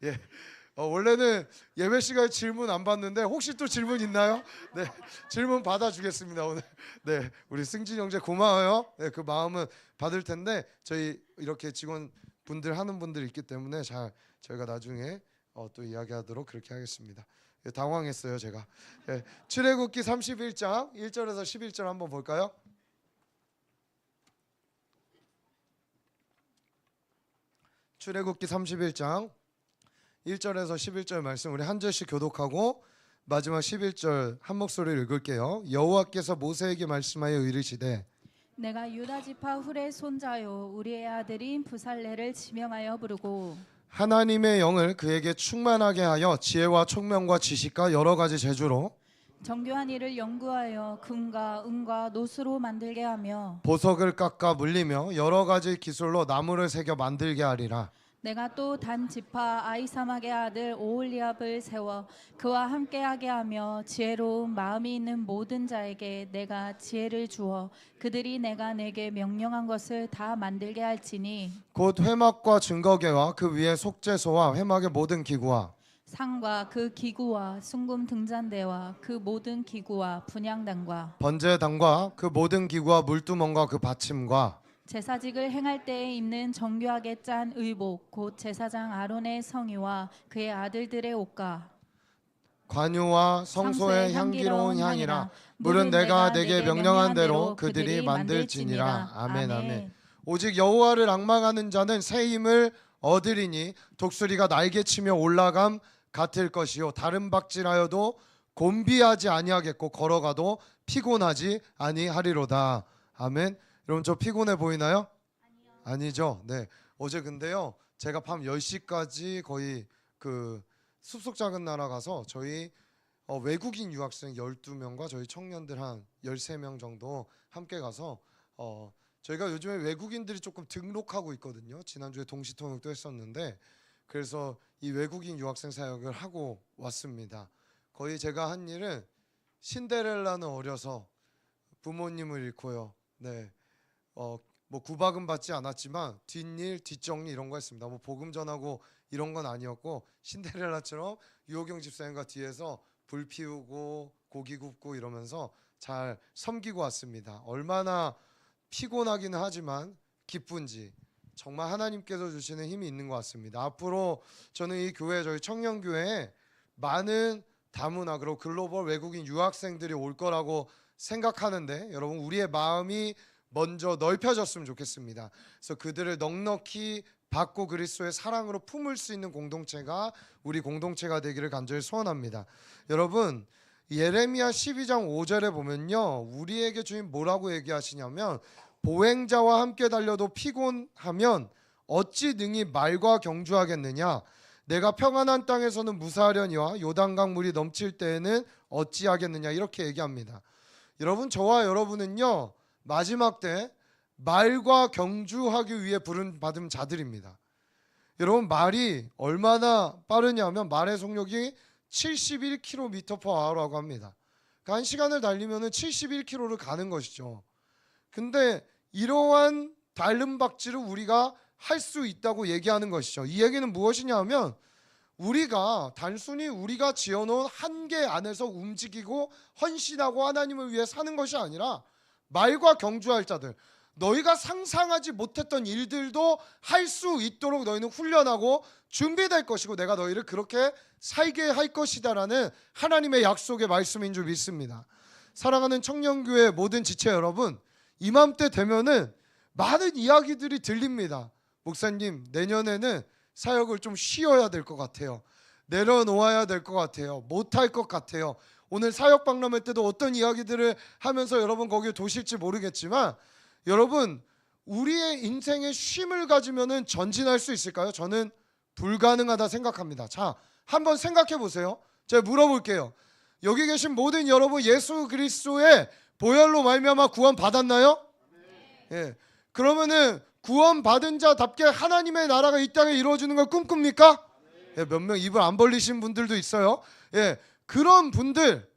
예. 원래는 예배 시간에 질문 안 받는데 혹시 또 질문 있나요? 네, 질문 받아주겠습니다 오늘. 네, 우리 승진 형제 고마워요. 네, 그 마음은 받을 텐데 저희 이렇게 직원 분들 하는 분들 있기 때문에 잘 저희가 나중에 또 이야기하도록 그렇게 하겠습니다. 예, 당황했어요 제가. 예, 출애굽기 31장 1절에서 11절 한번 볼까요? 출애굽기 31장 1절에서 11절 말씀 우리 한 절씩 교독하고 마지막 11절 한 목소리를 읽을게요. 여호와께서 모세에게 말씀하여 이르시되 내가 유다 지파 훌의 손자요 우리의 아들인 부살레를 지명하여 부르고 하나님의 영을 그에게 충만하게 하여 지혜와 총명과 지식과 여러 가지 재주로 정교한 일을 연구하여 금과 은과 노수로 만들게 하며 보석을 깎아 물리며 여러 가지 기술로 나무를 새겨 만들게 하리라. 내가 또 단 지파 아이사막의 아들 오홀리압을 세워 그와 함께하게 하며 지혜로운 마음이 있는 모든 자에게 내가 지혜를 주어 그들이 내가 내게 명령한 것을 다 만들게 할지니 곧 회막과 증거궤와 그 위에 속죄소와 회막의 모든 기구와 상과 그 기구와 순금 등잔대와 그 모든 기구와 분향단과 번제단과 그 모든 기구와 물두멍과 그 받침과 제사직을 행할 때에 입는 정교하게 짠 의복 곧 제사장 아론의 성의와 그의 아들들의 옷과 관유와 성소의 향기로운 향이라 물은 내가 내게 명령한 대로 그들이 만들지니라. 아멘 아멘. 오직 여호와를 앙망하는 자는 새 힘을 얻으리니 독수리가 날개치며 올라감 같을 것이요 다른 박질하여도 곤비하지 아니하겠고 걸어가도 피곤하지 아니하리로다. 아멘. 여러분 저 피곤해 보이나요? 아니죠. 네. 어제 근데요 제가 밤 10시까지 거의 그 숲속 작은 나라 가서 저희 외국인 유학생 12명과 저희 청년들 한 13명 정도 함께 가서 저희가 요즘에 외국인들이 조금 등록하고 있거든요. 지난주에 동시 통역도 했었는데 그래서 이 외국인 유학생 사역을 하고 왔습니다. 거의 제가 한 일은 신데렐라는 어려서 부모님을 잃고요. 네. 뭐 구박은 받지 않았지만 뒷일 뒷정리 이런 거 했습니다. 뭐 복음 전하고 이런 건 아니었고 신데렐라처럼 유호경 집사님과 뒤에서 불 피우고 고기 굽고 이러면서 잘 섬기고 왔습니다. 얼마나 피곤하기는 하지만 기쁜지 정말 하나님께서 주시는 힘이 있는 것 같습니다. 앞으로 저는 이 교회 저희 청년교회에 많은 다문화 그리고 글로벌 외국인 유학생들이 올 거라고 생각하는데 여러분 우리의 마음이 먼저 넓혀졌으면 좋겠습니다. 그래서 그들을 넉넉히 받고 그리스도의 사랑으로 품을 수 있는 공동체가 우리 공동체가 되기를 간절히 소원합니다. 여러분 예레미야 12장 5절에 보면요 우리에게 주님 뭐라고 얘기하시냐면 보행자와 함께 달려도 피곤하면 어찌 능히 말과 경주하겠느냐 내가 평안한 땅에서는 무사하려니와 요단강 물이 넘칠 때에는 어찌하겠느냐 이렇게 얘기합니다. 여러분 저와 여러분은요 마지막 때 말과 경주하기 위해 부름받은 자들입니다. 여러분 말이 얼마나 빠르냐면 말의 속력이 71km/h라고 합니다. 그러니까 1시간을 달리면 71km를 가는 것이죠. 근데 이러한 달름박질을 우리가 할 수 있다고 얘기하는 것이죠. 이 얘기는 무엇이냐 하면 우리가 단순히 우리가 지어놓은 한계 안에서 움직이고 헌신하고 하나님을 위해 사는 것이 아니라 말과 경주할 자들 너희가 상상하지 못했던 일들도 할 수 있도록 너희는 훈련하고 준비될 것이고 내가 너희를 그렇게 살게 할 것이다라는 하나님의 약속의 말씀인 줄 믿습니다. 사랑하는 청년교회 모든 지체 여러분 이맘때 되면은 많은 이야기들이 들립니다. 목사님 내년에는 사역을 좀 쉬어야 될 것 같아요. 내려놓아야 될 것 같아요. 못할 것 같아요. 오늘 사역 박람회 때도 어떤 이야기들을 하면서 여러분 거기에 도실지 모르겠지만 여러분 우리의 인생에 쉼을 가지면은 전진할 수 있을까요? 저는 불가능하다 생각합니다. 자, 한번 생각해 보세요. 제가 물어볼게요. 여기 계신 모든 여러분 예수 그리스도의 보혈로 말미암아 구원 받았나요? 예. 그러면은 구원 받은 자답게 하나님의 나라가 이 땅에 이루어지는 걸 꿈꿉니까? 예, 몇 명 입을 안 벌리신 분들도 있어요. 예. 그런 분들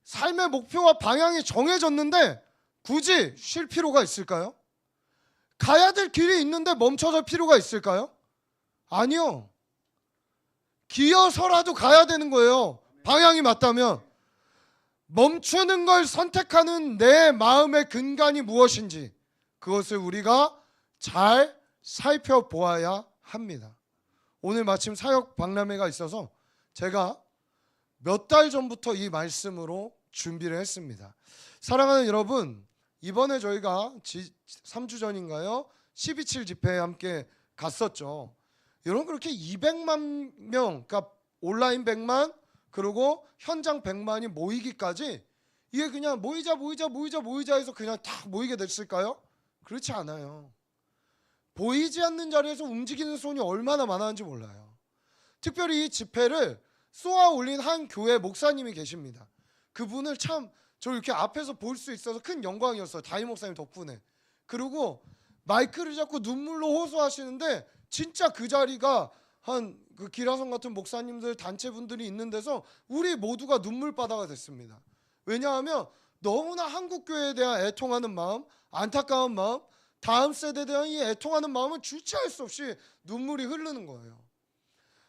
삶의 목표와 방향이 정해졌는데 굳이 쉴 필요가 있을까요? 가야 될 길이 있는데 멈춰설 필요가 있을까요? 아니요. 기어서라도 가야 되는 거예요. 방향이 맞다면. 멈추는 걸 선택하는 내 마음의 근간이 무엇인지 그것을 우리가 잘 살펴보아야 합니다. 오늘 마침 사역 박람회가 있어서 제가 몇 달 전부터 이 말씀으로 준비를 했습니다. 사랑하는 여러분, 이번에 저희가 3주 전인가요? 12.7 집회에 함께 갔었죠. 여러분, 그렇게 200만 명, 그러니까 온라인 100만 그리고 현장 100만이 모이기까지 이게 그냥 모이자 해서 그냥 다 모이게 됐을까요? 그렇지 않아요. 보이지 않는 자리에서 움직이는 손이 얼마나 많았는지 몰라요. 특별히 이 집회를 쏘아 올린 한 교회 목사님이 계십니다. 그분을 참 저 이렇게 앞에서 볼 수 있어서 큰 영광이었어요. 다임 목사님 덕분에. 그리고 마이크를 잡고 눈물로 호소하시는데 진짜 그 자리가 한 그 기라성 같은 목사님들 단체분들이 있는 데서 우리 모두가 눈물바다가 됐습니다. 왜냐하면 너무나 한국교회에 대한 애통하는 마음, 안타까운 마음, 다음 세대에 대한 이 애통하는 마음은 주체할 수 없이 눈물이 흐르는 거예요.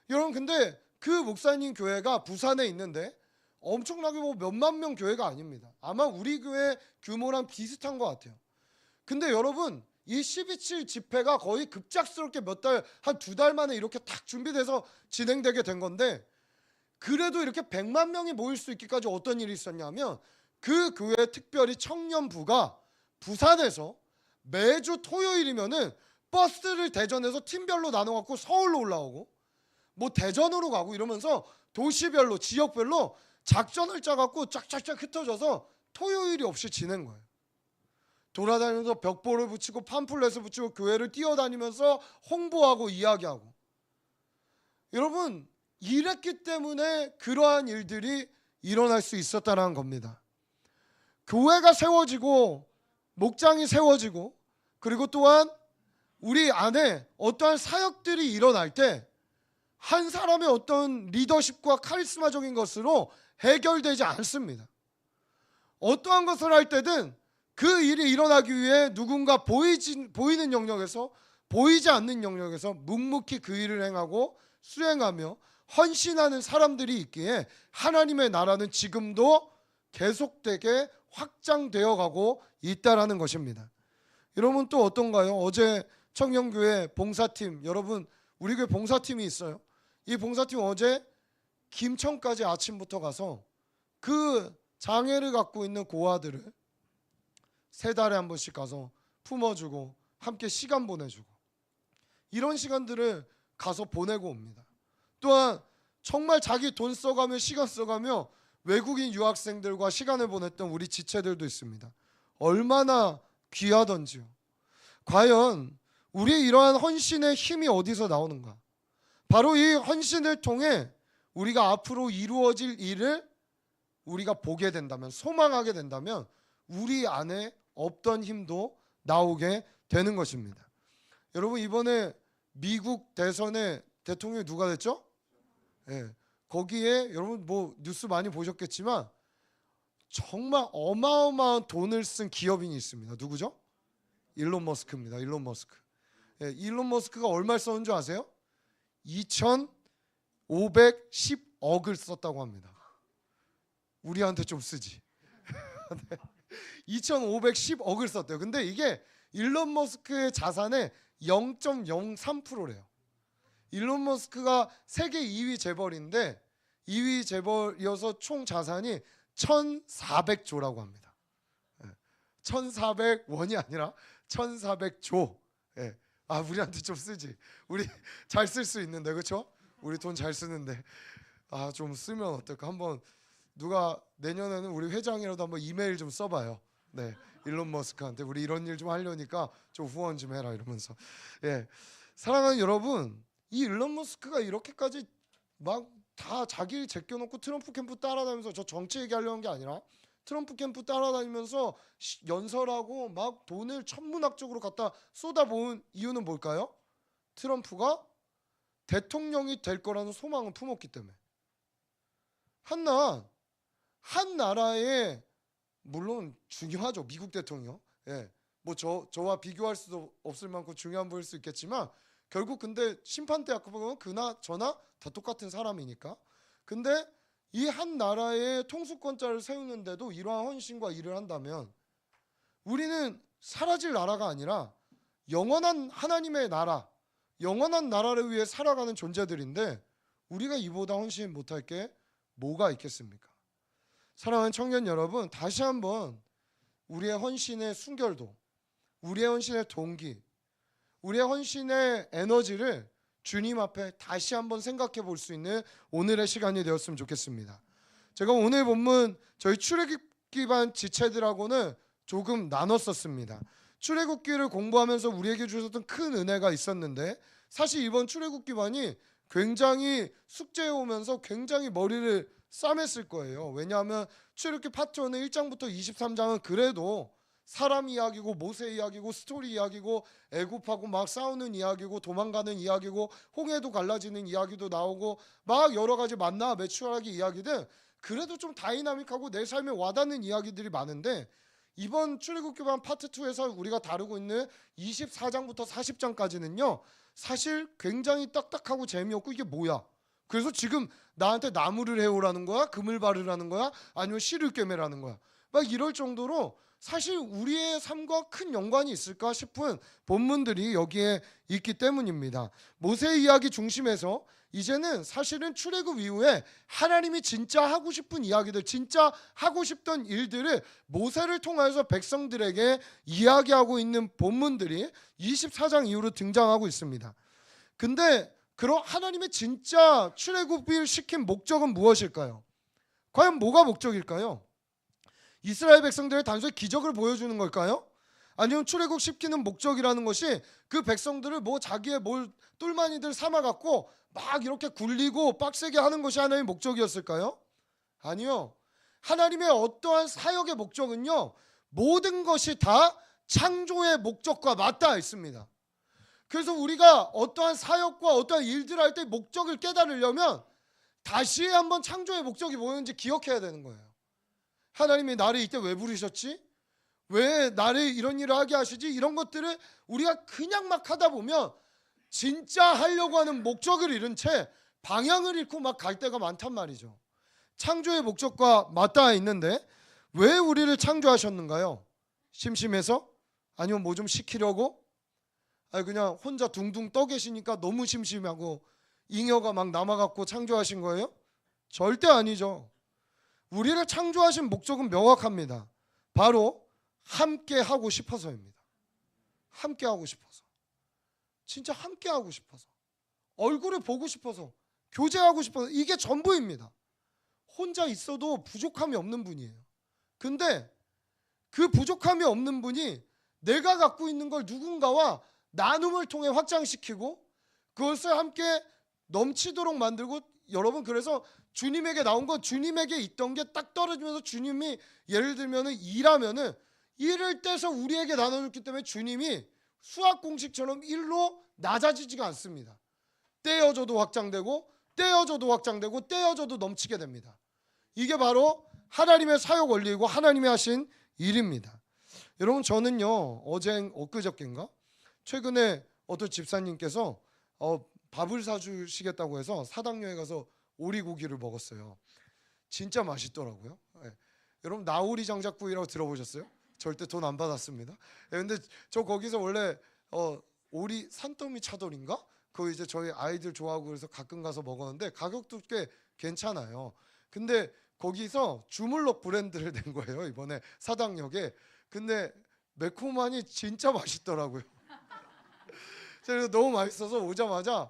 여러분, 근데 그 목사님 교회가 부산에 있는데 엄청나게 뭐 몇만 명 교회가 아닙니다. 아마 우리 교회 규모랑 비슷한 것 같아요. 근데 여러분, 이 12.7 집회가 거의 급작스럽게 몇 달, 한 2달 만에 이렇게 탁 준비돼서 진행되게 된 건데, 그래도 이렇게 100만 명이 모일 수 있기까지 어떤 일이 있었냐면, 그 교회 특별히 청년부가 부산에서 매주 토요일이면은 버스를 대전에서 팀별로 나눠갖고 서울로 올라오고 뭐 대전으로 가고 이러면서 도시별로 지역별로 작전을 짜갖고 쫙쫙쫙 흩어져서 토요일이 없이 지낸 거예요. 돌아다니면서 벽보를 붙이고 팜플렛을 붙이고 교회를 뛰어다니면서 홍보하고 이야기하고. 여러분, 이랬기 때문에 그러한 일들이 일어날 수 있었다는 겁니다. 교회가 세워지고 목장이 세워지고 그리고 또한 우리 안에 어떠한 사역들이 일어날 때 한 사람의 어떤 리더십과 카리스마적인 것으로 해결되지 않습니다. 어떠한 것을 할 때든 그 일이 일어나기 위해 누군가 보이는 영역에서 보이지 않는 영역에서 묵묵히 그 일을 행하고 수행하며 헌신하는 사람들이 있기에 하나님의 나라는 지금도 계속되게 확장되어 가고 있다라는 것입니다. 여러분, 또 어떤가요? 어제 청년교회 봉사팀, 여러분 우리 교회 봉사팀이 있어요. 이 봉사팀 어제 김천까지 아침부터 가서 그 장애를 갖고 있는 고아들을 3달에 한 번씩 가서 품어주고 함께 시간 보내주고 이런 시간들을 가서 보내고 옵니다. 또한 정말 자기 돈 써가며 시간 써가며 외국인 유학생들과 시간을 보냈던 우리 지체들도 있습니다. 얼마나 귀하던지요. 과연 우리의 이러한 헌신의 힘이 어디서 나오는가? 바로 이 헌신을 통해 우리가 앞으로 이루어질 일을 우리가 보게 된다면, 소망하게 된다면 우리 안에 없던 힘도 나오게 되는 것입니다. 여러분, 이번에 미국 대선의 대통령이 누가 됐죠? 거기에 여러분 뭐 뉴스 많이 보셨겠지만 정말 어마어마한 돈을 쓴 기업인이 있습니다. 누구죠? 일론 머스크입니다. 일론 머스크. 일론 머스크가 얼마를 썼는 줄 아세요? 2,510억을 썼다고 합니다. 우리한테 좀 쓰지. 2,510억을 썼대요. 근데 이게 일론 머스크의 자산의 0.03%래요. 일론 머스크가 세계 2위 재벌인데 2위 재벌이어서 총 자산이 1,400조라고 합니다. 1,400원이 아니라 1,400조. 우리한테 좀 쓰지. 우리 잘 쓸 수 있는데, 그렇죠? 우리 돈 잘 쓰는데 좀 쓰면 어떨까? 한번 누가 내년에는 우리 회장이라도 한번 이메일 좀 써봐요. 네, 일론 머스크한테 우리 이런 일 좀 하려니까 좀 후원 좀 해라 이러면서. 사랑하는 여러분, 이 일론 머스크가 이렇게까지 막 다 자기 제껴놓고 트럼프 캠프 따라다니면서, 저 정치 얘기하려는 게 아니라 트럼프 캠프 따라다니면서 연설하고 막 돈을 천문학적으로 갖다 쏟아부은 이유는 뭘까요? 트럼프가 대통령이 될 거라는 소망을 품었기 때문에. 한 나라의, 물론 중요하죠, 미국 대통령. 뭐 저와 비교할 수도 없을 만큼 중요한 분일 수 있겠지만 결국 근데 심판대 앞에 보면 그나 저나 다 똑같은 사람이니까. 근데 이 한 나라의 통수권자를 세우는데도 이러한 헌신과 일을 한다면 우리는 사라질 나라가 아니라 영원한 하나님의 나라, 영원한 나라를 위해 살아가는 존재들인데 우리가 이보다 헌신 못할 게 뭐가 있겠습니까? 사랑하는 청년 여러분, 다시 한번 우리의 헌신의 순결도, 우리의 헌신의 동기, 우리의 헌신의 에너지를 주님 앞에 다시 한번 생각해 볼 수 있는 오늘의 시간이 되었으면 좋겠습니다. 제가 오늘 본문 저희 출애굽기 반 지체들하고는 조금 나눴었습니다. 출애굽기를 공부하면서 우리에게 주셨던 큰 은혜가 있었는데 사실 이번 출애굽기 반이 굉장히 숙제해 오면서 굉장히 머리를 싸맸을 거예요. 왜냐하면 출애굽기 파트 1의 1장부터 23장은 그래도 사람 이야기고 모세 이야기고 스토리 이야기고 애굽하고 막 싸우는 이야기고 도망가는 이야기고 홍해도 갈라지는 이야기도 나오고 막 여러 가지 만나 메추라기 이야기들 그래도 좀 다이나믹하고 내 삶에 와닿는 이야기들이 많은데 이번 출애굽기 반 파트 2에서 우리가 다루고 있는 24장부터 40장까지는요 사실 굉장히 딱딱하고 재미없고 이게 뭐야? 그래서 지금 나한테 나무를 해오라는 거야? 금을 바르라는 거야? 아니면 실을 꿰매라는 거야? 막 이럴 정도로 사실 우리의 삶과 큰 연관이 있을까 싶은 본문들이 여기에 있기 때문입니다. 모세 이야기 중심에서 이제는 사실은 출애굽 이후에 하나님이 진짜 하고 싶은 이야기들, 진짜 하고 싶던 일들을 모세를 통해서 백성들에게 이야기하고 있는 본문들이 24장 이후로 등장하고 있습니다. 근데 그런 하나님의 진짜 출애굽을 시킨 목적은 무엇일까요? 과연 뭐가 목적일까요? 이스라엘 백성들의 단순히 기적을 보여주는 걸까요? 아니면 출애굽 시키는 목적이라는 것이 그 백성들을 뭐 자기의 똘마니들 삼아갖고 막 이렇게 굴리고 빡세게 하는 것이 하나님의 목적이었을까요? 아니요. 하나님의 어떠한 사역의 목적은요 모든 것이 다 창조의 목적과 맞닿아 있습니다. 그래서 우리가 어떠한 사역과 어떠한 일들을 할 때 목적을 깨달으려면 다시 한번 창조의 목적이 뭐였는지 기억해야 되는 거예요. 하나님이 나를 이때 왜 부르셨지? 왜 나를 이런 일을 하게 하시지? 이런 것들을 우리가 그냥 막 하다 보면 진짜 하려고 하는 목적을 잃은 채 방향을 잃고 막 갈 때가 많단 말이죠. 창조의 목적과 맞닿아 있는데 왜 우리를 창조하셨는가요? 심심해서? 아니면 뭐 좀 시키려고? 아니 그냥 혼자 둥둥 떠 계시니까 너무 심심하고 잉여가 막 남아갖고 창조하신 거예요? 절대 아니죠. 우리를 창조하신 목적은 명확합니다. 바로 함께 하고 싶어서입니다. 함께 하고 싶어서. 진짜 함께 하고 싶어서. 얼굴을 보고 싶어서. 교제하고 싶어서. 이게 전부입니다. 혼자 있어도 부족함이 없는 분이에요. 근데 그 부족함이 없는 분이 내가 갖고 있는 걸 누군가와 나눔을 통해 확장시키고 그것을 함께 넘치도록 만들고 여러분 그래서 주님에게 나온 건 주님에게 있던 게 딱 떨어지면서 주님이 예를 들면은 일하면은 일을 떼서 우리에게 나눠줬기 때문에 주님이 수학 공식처럼 일로 낮아지지가 않습니다. 떼어줘도 확장되고 떼어줘도 확장되고 떼어줘도 넘치게 됩니다. 이게 바로 하나님의 사역 원리이고 하나님이 하신 일입니다. 여러분 저는요 엊그저께인가 최근에 어떤 집사님께서 밥을 사주시겠다고 해서 사당역에 가서 오리고기를 먹었어요. 진짜 맛있더라고요. 네. 여러분 나오리 장작구이라고 들어보셨어요? 절대 돈 안 받았습니다. 네, 근데 저 거기서 원래 오리 산더미 차돌인가? 그거 이제 저희 아이들 좋아하고 그래서 가끔 가서 먹었는데 가격도 꽤 괜찮아요. 근데 거기서 주물럭 브랜드를 낸 거예요 이번에 사당역에. 근데 매콤하니 진짜 맛있더라고요. 그래서 너무 맛있어서 오자마자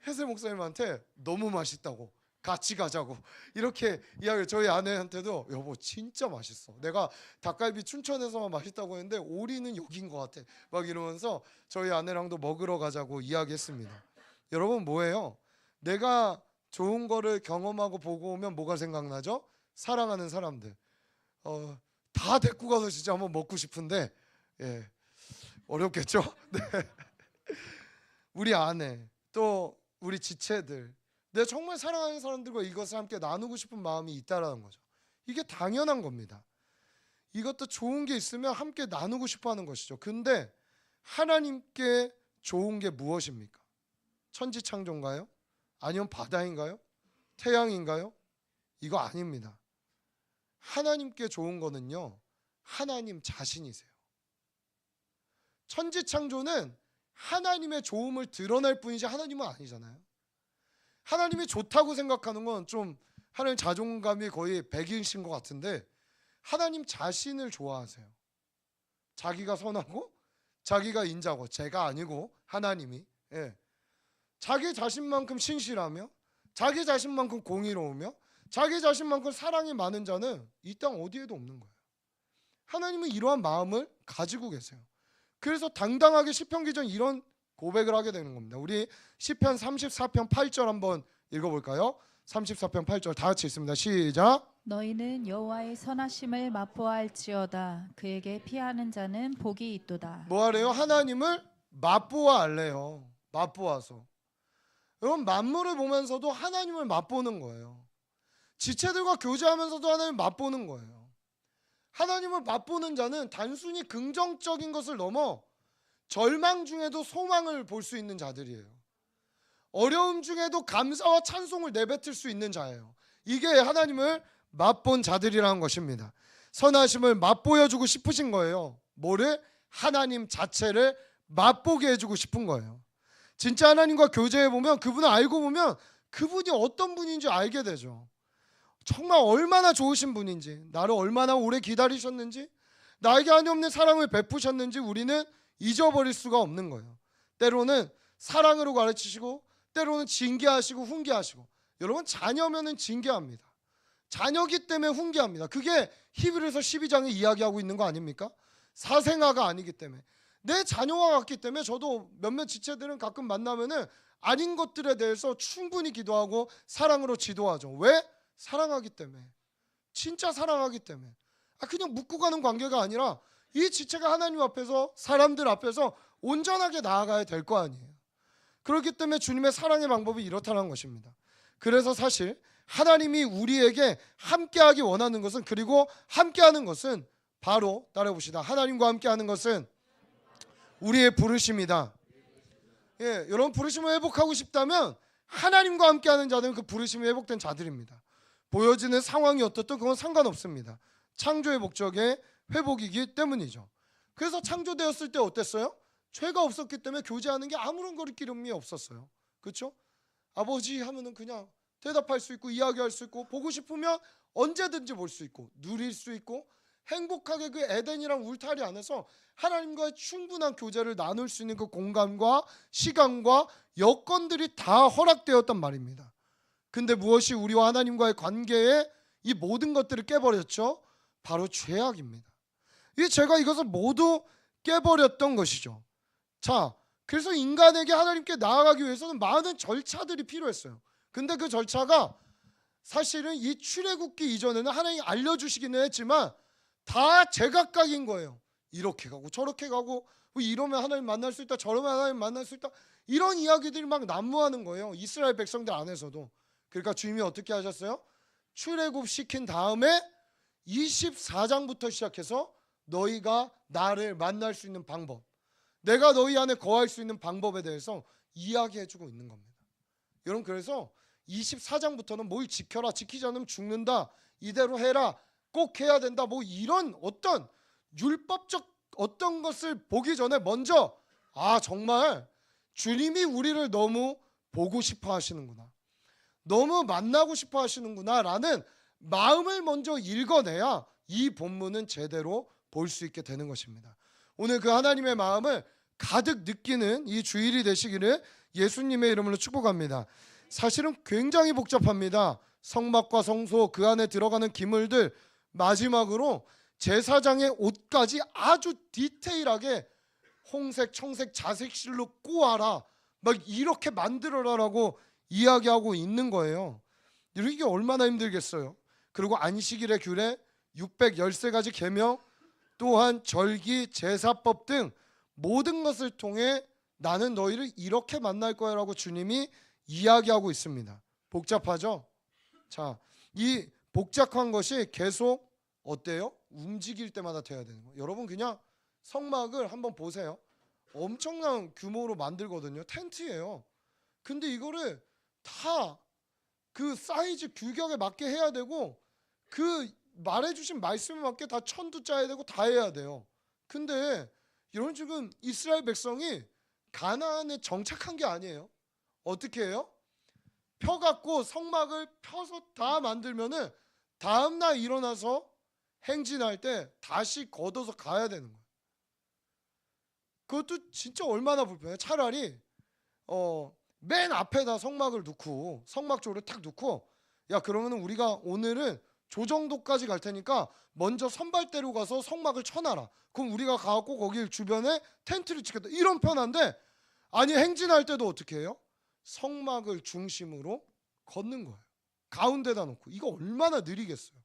혜세 목사님한테 너무 맛있다고 같이 가자고 이렇게 이야기를 저희 아내한테도 여보 진짜 맛있어. 내가 닭갈비 춘천에서만 맛있다고 했는데 오리는 여긴 것 같아. 막 이러면서 저희 아내랑도 먹으러 가자고 이야기했습니다. 여러분 뭐예요? 내가 좋은 거를 경험하고 보고 오면 뭐가 생각나죠? 사랑하는 사람들. 다 데리고 가서 진짜 한번 먹고 싶은데 예, 어렵겠죠? 네. 우리 아내 또 우리 지체들 내가 정말 사랑하는 사람들과 이것을 함께 나누고 싶은 마음이 있다라는 거죠. 이게 당연한 겁니다. 이것도 좋은 게 있으면 함께 나누고 싶어 하는 것이죠. 근데 하나님께 좋은 게 무엇입니까? 천지창조인가요? 아니면 바다인가요? 태양인가요? 이거 아닙니다. 하나님께 좋은 거는요, 하나님 자신이세요. 천지창조는 하나님의 좋음을 드러낼 뿐이지 하나님은 아니잖아요. 하나님이 좋다고 생각하는 건 좀 하나님 자존감이 거의 100이신 것 같은데, 하나님 자신을 좋아하세요. 자기가 선하고 자기가 인자고, 제가 아니고 하나님이, 예. 자기 자신만큼 신실하며 자기 자신만큼 공의로우며 자기 자신만큼 사랑이 많은 자는 이 땅 어디에도 없는 거예요. 하나님은 이러한 마음을 가지고 계세요. 그래서 당당하게 시편 기전 이런 고백을 하게 되는 겁니다. 우리 시편 34편 8절 한번 읽어볼까요? 34편 8절 다 같이 읽습니다. 시작. 너희는 여호와의 선하심을 맛보아할지어다. 그에게 피하는 자는 복이 있도다. 뭐하래요? 하나님을 맛보아 알래요. 맛보아서. 여러분, 만물을 보면서도 하나님을 맛보는 거예요. 지체들과 교제하면서도 하나님을 맛보는 거예요. 하나님을 맛보는 자는 단순히 긍정적인 것을 넘어 절망 중에도 소망을 볼 수 있는 자들이에요. 어려움 중에도 감사와 찬송을 내뱉을 수 있는 자예요. 이게 하나님을 맛본 자들이라는 것입니다. 선하심을 맛보여주고 싶으신 거예요. 뭐를? 하나님 자체를 맛보게 해주고 싶은 거예요. 진짜 하나님과 교제해보면, 그분을 알고 보면 그분이 어떤 분인지 알게 되죠. 정말 얼마나 좋으신 분인지, 나를 얼마나 오래 기다리셨는지, 나에게 한없는 사랑을 베푸셨는지 우리는 잊어버릴 수가 없는 거예요. 때로는 사랑으로 가르치시고, 때로는 징계하시고 훈계하시고. 여러분, 자녀면은 징계합니다. 자녀기 때문에 훈계합니다. 그게 히브리서 12장에 이야기하고 있는 거 아닙니까? 사생아가 아니기 때문에. 내 자녀와 같기 때문에 저도 몇몇 지체들은 가끔 만나면은 아닌 것들에 대해서 충분히 기도하고 사랑으로 지도하죠. 왜? 사랑하기 때문에. 진짜 사랑하기 때문에. 그냥 묻고 가는 관계가 아니라 이 지체가 하나님 앞에서, 사람들 앞에서 온전하게 나아가야 될 거 아니에요. 그렇기 때문에 주님의 사랑의 방법이 이렇다는 것입니다. 그래서 사실 하나님이 우리에게 함께하기 원하는 것은, 그리고 함께하는 것은 바로 따라해봅시다. 하나님과 함께하는 것은 우리의 부르심이다. 예, 여러분, 부르심을 회복하고 싶다면 하나님과 함께하는 자들은 그 부르심이 회복된 자들입니다. 보여지는 상황이 어떻든 그건 상관없습니다. 창조의 목적의 회복이기 때문이죠. 그래서 창조되었을 때 어땠어요? 죄가 없었기 때문에 교제하는 게 아무런 거리낌이 없었어요. 그렇죠? 아버지 하면은 그냥 대답할 수 있고, 이야기할 수 있고, 보고 싶으면 언제든지 볼 수 있고, 누릴 수 있고, 행복하게 그 에덴이랑 울타리 안에서 하나님과의 충분한 교제를 나눌 수 있는 그 공간과 시간과 여건들이 다 허락되었단 말입니다. 근데 무엇이 우리와 하나님과의 관계에 이 모든 것들을 깨버렸죠? 바로 죄악입니다. 이 죄가 이것을 모두 깨버렸던 것이죠. 자, 그래서 인간에게 하나님께 나아가기 위해서는 많은 절차들이 필요했어요. 근데 그 절차가 사실은 이 출애굽기 이전에는 하나님이 알려주시기는 했지만 다 제각각인 거예요. 이렇게 가고 저렇게 가고, 뭐 이러면 하나님 만날 수 있다, 저러면 하나님 만날 수 있다, 이런 이야기들이 막 난무하는 거예요. 이스라엘 백성들 안에서도. 그러니까 주님이 어떻게 하셨어요? 출애굽 시킨 다음에 24장부터 시작해서 너희가 나를 만날 수 있는 방법, 내가 너희 안에 거할 수 있는 방법에 대해서 이야기해주고 있는 겁니다. 여러분, 그래서 24장부터는 뭘 지켜라, 지키지 않으면 죽는다, 이대로 해라, 꼭 해야 된다, 뭐 이런 어떤 율법적 어떤 것을 보기 전에 먼저 정말 주님이 우리를 너무 보고 싶어 하시는구나, 너무 만나고 싶어 하시는구나 라는 마음을 먼저 읽어내야 이 본문은 제대로 볼 수 있게 되는 것입니다. 오늘 그 하나님의 마음을 가득 느끼는 이 주일이 되시기를 예수님의 이름으로 축복합니다. 사실은 굉장히 복잡합니다. 성막과 성소, 그 안에 들어가는 기물들, 마지막으로 제사장의 옷까지 아주 디테일하게 홍색, 청색, 자색실로 꼬아라, 막 이렇게 만들어라라고 이야기하고 있는 거예요. 이게 얼마나 힘들겠어요. 그리고 안식일의 규례, 613가지 계명, 또한 절기, 제사법 등 모든 것을 통해 나는 너희를 이렇게 만날 거야 라고 주님이 이야기하고 있습니다. 복잡하죠? 자, 이 복잡한 것이 계속 어때요? 움직일 때마다 돼야 되는 거예요. 여러분, 그냥 성막을 한번 보세요. 엄청난 규모로 만들거든요. 텐트예요. 근데 이거를 다 그 사이즈 규격에 맞게 해야 되고 그 말해주신 말씀에 맞게 다 천도 짜야 되고 다 해야 돼요. 근데 이런 지금 이스라엘 백성이 가나안에 정착한 게 아니에요. 어떻게 해요? 펴갖고 성막을 펴서 다 만들면은 다음날 일어나서 행진할 때 다시 걷어서 가야 되는 거예요. 그것도 진짜 얼마나 불편해요. 차라리 맨 앞에다 성막을 놓고 성막 쪽으로 탁 놓고 야 그러면은 우리가 오늘은 저 정도까지 갈 테니까 먼저 선발대로 가서 성막을 쳐놔라. 그럼 우리가 가갖고 거기 주변에 텐트를 치겠다. 이런 편한데 아니 행진할 때도 어떻게 해요? 성막을 중심으로 걷는 거예요. 가운데다 놓고 이거 얼마나 느리겠어요.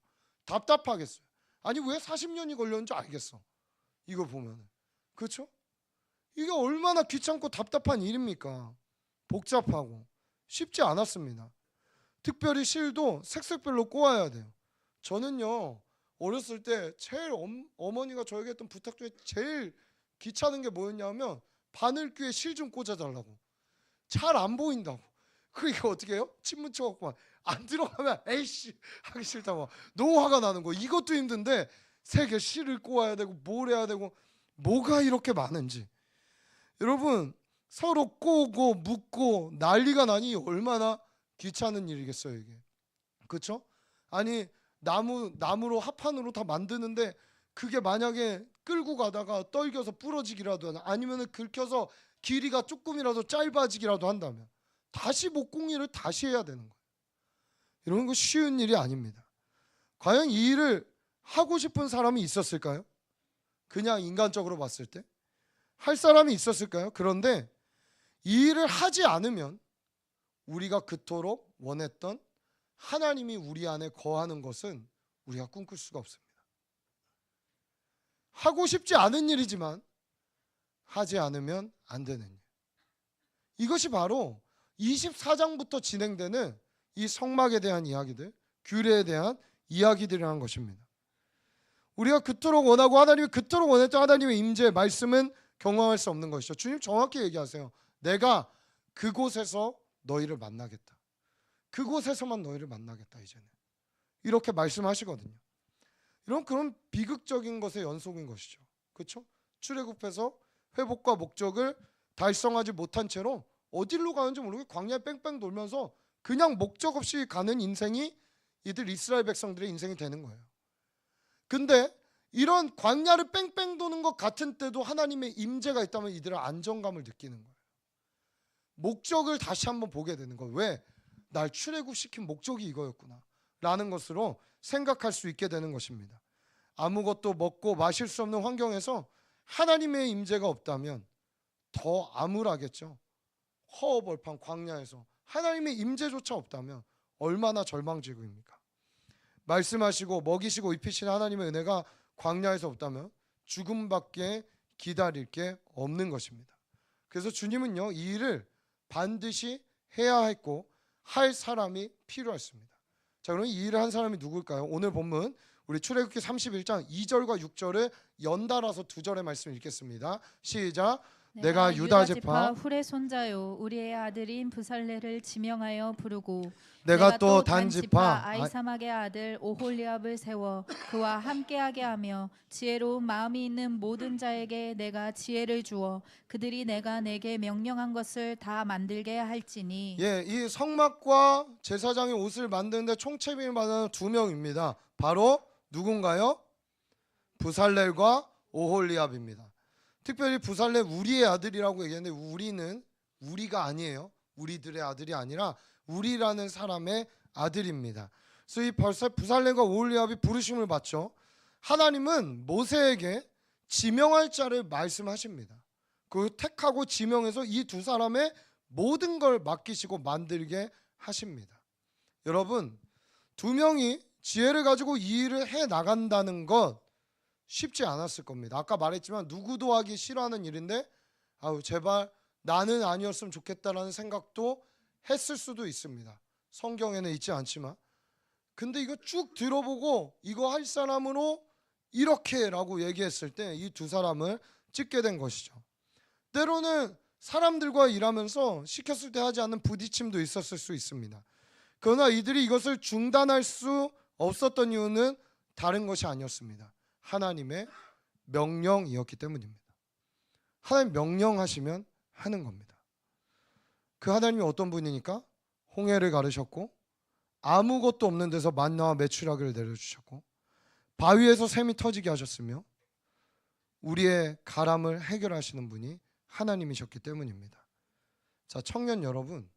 답답하겠어요. 아니 왜 40년이 걸렸는지 알겠어. 이거 보면은 그렇죠? 이게 얼마나 귀찮고 답답한 일입니까? 복잡하고 쉽지 않았습니다. 특별히 실도 색색별로 꼬아야 돼요. 저는요 어렸을 때 제일 어머니가 저에게 했던 부탁 중에 제일 귀찮은 게 뭐였냐면 바늘귀에 실 좀 꽂아달라고. 잘 안 보인다고. 그러니까 어떻게 해요? 침 묻혀갖고 안 들어가면 에이씨 하기 싫다고 너무 화가 나는 거. 이것도 힘든데 색에 실을 꼬아야 되고 뭘 해야 되고 뭐가 이렇게 많은지. 여러분 서로 꼬고 묶고 난리가 나니 얼마나 귀찮은 일이겠어요 이게. 그렇죠? 아니 나무로 합판으로 다 만드는데 그게 만약에 끌고 가다가 떨겨서 부러지기라도 아니면은 긁혀서 길이가 조금이라도 짧아지기라도 한다면 다시 목공일을 다시 해야 되는 거예요. 이런 거 쉬운 일이 아닙니다. 과연 이 일을 하고 싶은 사람이 있었을까요? 그냥 인간적으로 봤을 때 할 사람이 있었을까요? 그런데 이 일을 하지 않으면 우리가 그토록 원했던 하나님이 우리 안에 거하는 것은 우리가 꿈꿀 수가 없습니다. 하고 싶지 않은 일이지만 하지 않으면 안 되는 일. 이것이 바로 24장부터 진행되는 이 성막에 대한 이야기들, 규례에 대한 이야기들이라는 것입니다. 우리가 그토록 원하고 하나님이 그토록 원했던 하나님의 임재 말씀은 경험할 수 없는 것이죠. 주님 정확히 얘기하세요. 내가 그곳에서 너희를 만나겠다. 그곳에서만 너희를 만나겠다 이제는. 이렇게 말씀하시거든요. 이런 그런 비극적인 것의 연속인 것이죠. 그렇죠? 출애굽해서 회복과 목적을 달성하지 못한 채로 어디로 가는지 모르게 광야에 뺑뺑 돌면서 그냥 목적 없이 가는 인생이 이들 이스라엘 백성들의 인생이 되는 거예요. 근데 이런 광야를 뺑뺑 도는 것 같은 때도 하나님의 임재가 있다면 이들은 안정감을 느끼는 거예요. 목적을 다시 한번 보게 되는 거예요. 왜? 날 출애굽시킨 목적이 이거였구나 라는 것으로 생각할 수 있게 되는 것입니다. 아무것도 먹고 마실 수 없는 환경에서 하나님의 임재가 없다면 더 암울하겠죠. 허허벌판 광야에서 하나님의 임재조차 없다면 얼마나 절망지구입니까? 말씀하시고 먹이시고 입히시는 하나님의 은혜가 광야에서 없다면 죽음밖에 기다릴 게 없는 것입니다. 그래서 주님은요 이 일을 반드시 해야 했고 할 사람이 필요했습니다. 자, 그럼 이 일을 한 사람이 누굴까요? 오늘 본문 우리 출애굽기 31장 2절과 6절을 연달아서 두 절의 말씀을 읽겠습니다. 시작. 내가 유다 지파 훌의 손자요 우리의 아들인 부살레를 지명하여 부르고 내가 또 단 지파 아이사막의 아들 오홀리압을 세워 그와 함께하게 하며 지혜로운 마음이 있는 모든 자에게 내가 지혜를 주어 그들이 내가 내게 명령한 것을 다 만들게 할지니. 이 성막과 제사장의 옷을 만드는데 총책임을 받는 두 명입니다. 바로 누군가요? 부살렐과 오홀리압입니다. 특별히 부살레 우리의 아들이라고 얘기했는데 우리는 우리가 아니에요. 우리들의 아들이 아니라 우리라는 사람의 아들입니다. 그래서 이 부살레가 오홀리압이 부르심을 받죠. 하나님은 모세에게 지명할 자를 말씀하십니다. 그 택하고 지명해서 이 두 사람의 모든 걸 맡기시고 만들게 하십니다. 여러분 두 명이 지혜를 가지고 이 일을 해 나간다는 것 쉽지 않았을 겁니다. 아까 말했지만 누구도 하기 싫어하는 일인데 제발 나는 아니었으면 좋겠다라는 생각도 했을 수도 있습니다. 성경에는 있지 않지만 근데 이거 쭉 들어보고 이거 할 사람으로 이렇게라고 얘기했을 때 이 두 사람을 찍게 된 것이죠. 때로는 사람들과 일하면서 시켰을 때 하지 않는 부딪힘도 있었을 수 있습니다. 그러나 이들이 이것을 중단할 수 없었던 이유는 다른 것이 아니었습니다. 하나님의 명령이었기 때문입니다. 하나님 명령하시면 하는 겁니다. 그 하나님이 어떤 분이니까 홍해를 가르셨고 아무것도 없는 데서 만나와 메추라기를 내려주셨고 바위에서 샘이 터지게 하셨으며 우리의 가람을 해결하시는 분이 하나님이셨기 때문입니다. 자, 청년 여러분,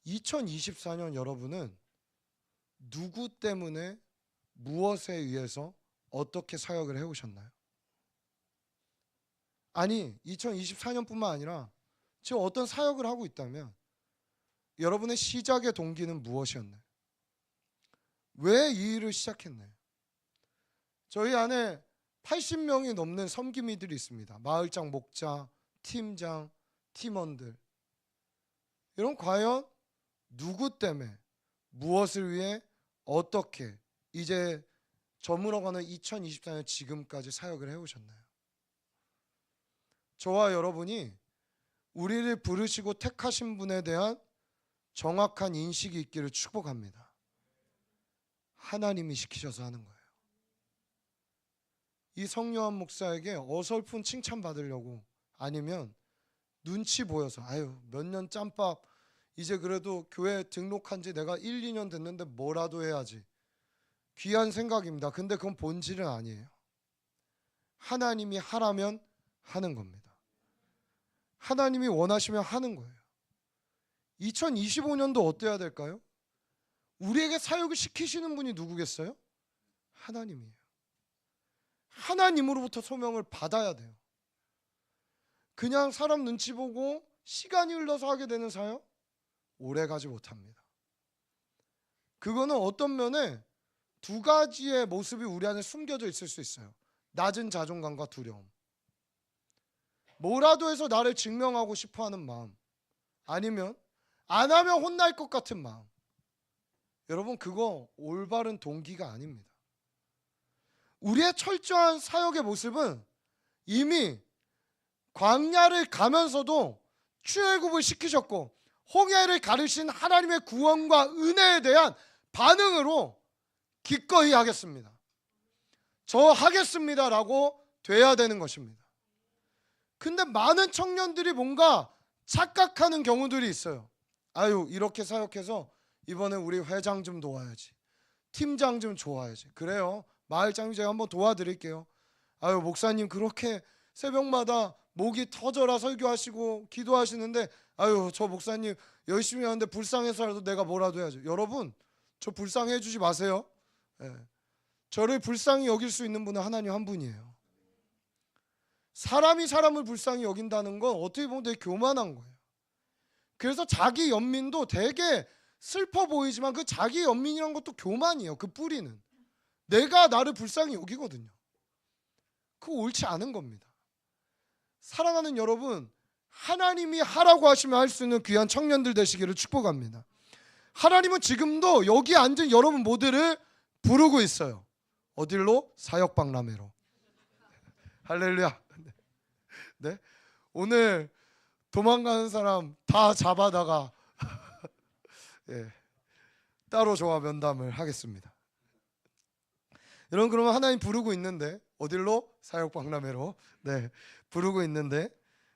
2024년 여러분은 누구 때문에 무엇에 의해서 어떻게 사역을 해오셨나요? 아니, 2024년뿐만 아니라 지금 어떤 사역을 하고 있다면 여러분의 시작의 동기는 무엇이었나요? 왜 이 일을 시작했나요? 저희 안에 80명이 넘는 섬김이들이 있습니다. 마을장, 목자, 팀장, 팀원들. 여러분 과연 누구 때문에 무엇을 위해 어떻게 이제 저물어가는 2024년 지금까지 사역을 해오셨나요? 저와 여러분이 우리를 부르시고 택하신 분에 대한 정확한 인식이 있기를 축복합니다. 하나님이 시키셔서 하는 거예요. 이 성요한 목사에게 어설픈 칭찬 받으려고 아니면 눈치 보여서 아유 몇 년 짬밥 이제 그래도 교회 등록한 지 내가 1, 2년 됐는데 뭐라도 해야지. 귀한 생각입니다. 근데 그건 본질은 아니에요. 하나님이 하라면 하는 겁니다. 하나님이 원하시면 하는 거예요. 2025년도 어때야 될까요? 우리에게 사역을 시키시는 분이 누구겠어요? 하나님이에요. 하나님으로부터 소명을 받아야 돼요. 그냥 사람 눈치 보고 시간이 흘러서 하게 되는 사역? 오래 가지 못합니다. 그거는 어떤 면에 두 가지의 모습이 우리 안에 숨겨져 있을 수 있어요. 낮은 자존감과 두려움. 뭐라도 해서 나를 증명하고 싶어하는 마음. 아니면 안 하면 혼날 것 같은 마음. 여러분 그거 올바른 동기가 아닙니다. 우리의 철저한 사역의 모습은 이미 광야를 가면서도 출애굽을 시키셨고 홍해를 가르신 하나님의 구원과 은혜에 대한 반응으로 기꺼이 하겠습니다. 저 하겠습니다라고 돼야 되는 것입니다. 근데 많은 청년들이 뭔가 착각하는 경우들이 있어요. 아유 이렇게 사역해서 이번에 우리 회장 좀 도와야지. 팀장 좀 도와야지. 그래요. 마을장님 제가 한번 도와드릴게요. 아유 목사님 그렇게 새벽마다 목이 터져라 설교하시고 기도하시는데 아유 저 목사님 열심히 하는데 불쌍해서라도 내가 뭐라도 해야죠. 여러분 저 불쌍해 주지 마세요. 저를 불쌍히 여길 수 있는 분은 하나님 한 분이에요. 사람이 사람을 불쌍히 여긴다는 건 어떻게 보면 되게 교만한 거예요. 그래서 자기 연민도 되게 슬퍼 보이지만 그 자기 연민이란 것도 교만이에요. 그 뿌리는 내가 나를 불쌍히 여기거든요. 그거 옳지 않은 겁니다. 사랑하는 여러분, 하나님이 하라고 하시면 할 수 있는 귀한 청년들 되시기를 축복합니다. 하나님은 지금도 여기 앉은 여러분 모두를 부르고 있어요. 어딜로? 사역박람회로. 할렐루야. 네? 오늘 도망가는 사람 다 잡아다가 예, 따로 저와 면담을 하겠습니다. 여러분 그러면 하나님 부르고 있는데 어딜로? 사역박람회로. 네, 부르고 있는데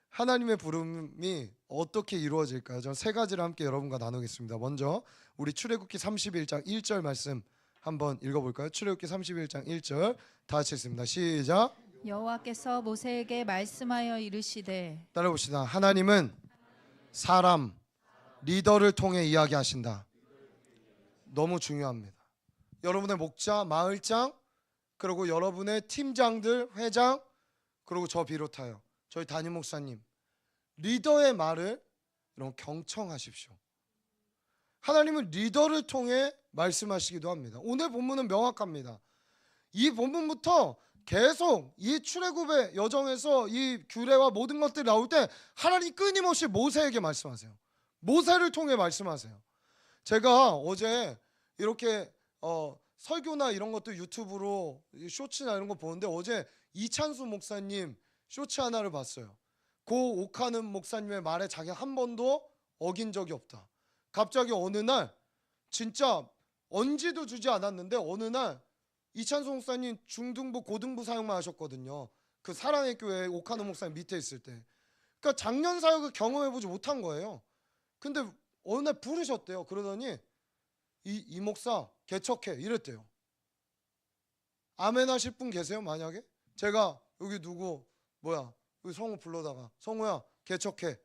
하나님의 부름이 어떻게 이루어질까요? 저는 세 가지를 함께 여러분과 나누겠습니다. 먼저 우리 출애굽기 31장 1절 말씀 한번 읽어볼까요? 출애굽기 31장 1절 다 같이 읽습니다. 시작. 여호와께서 모세에게 말씀하여 이르시되 따라봅시다. 하나님은 사람 리더를 통해 이야기하신다. 너무 중요합니다. 여러분의 목자, 마을장, 그리고 여러분의 팀장들, 회장, 그리고 저 비롯하여 저희 담임 목사님 리더의 말을 여러분 경청하십시오. 하나님은 리더를 통해 말씀하시기도 합니다. 오늘 본문은 명확합니다. 이 본문부터 계속 이 출애굽의 여정에서 이 규례와 모든 것들이 나올 때 하나님 끊임없이 모세에게 말씀하세요. 모세를 통해 말씀하세요. 제가 어제 이렇게 설교나 이런 것도 유튜브로 쇼츠나 이런 거 보는데 어제 이찬수 목사님 쇼츠 하나를 봤어요. 고 옥하는 목사님의 말에 자기 한 번도 어긴 적이 없다. 갑자기 어느 날 진짜 언지도 주지 않았는데 어느 날 이찬송 목사님 중등부 고등부 사역만 하셨거든요. 그 사랑의 교회 옥하는 목사님 밑에 있을 때. 그러니까 작년 사역을 경험해보지 못한 거예요. 근데 어느 날 부르셨대요. 그러더니 이 목사 개척해 이랬대요. 아멘 하실 분 계세요? 만약에 제가 여기 누구 뭐야 여기 성우 불러다가 성우야 개척해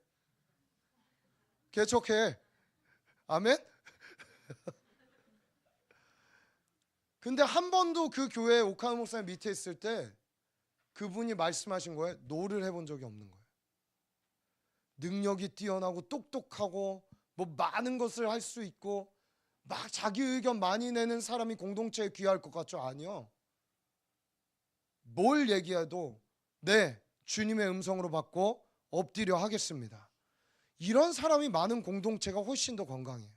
아멘? 근데 한 번도 그 교회 옥하는 목사님 밑에 있을 때 그분이 말씀하신 거에 노를 해본 적이 없는 거예요. 능력이 뛰어나고 똑똑하고 뭐 많은 것을 할 수 있고 막 자기 의견 많이 내는 사람이 공동체에 귀할 것 같죠? 아니요. 뭘 얘기해도 네 주님의 음성으로 받고 엎드려 하겠습니다. 이런 사람이 많은 공동체가 훨씬 더 건강해요.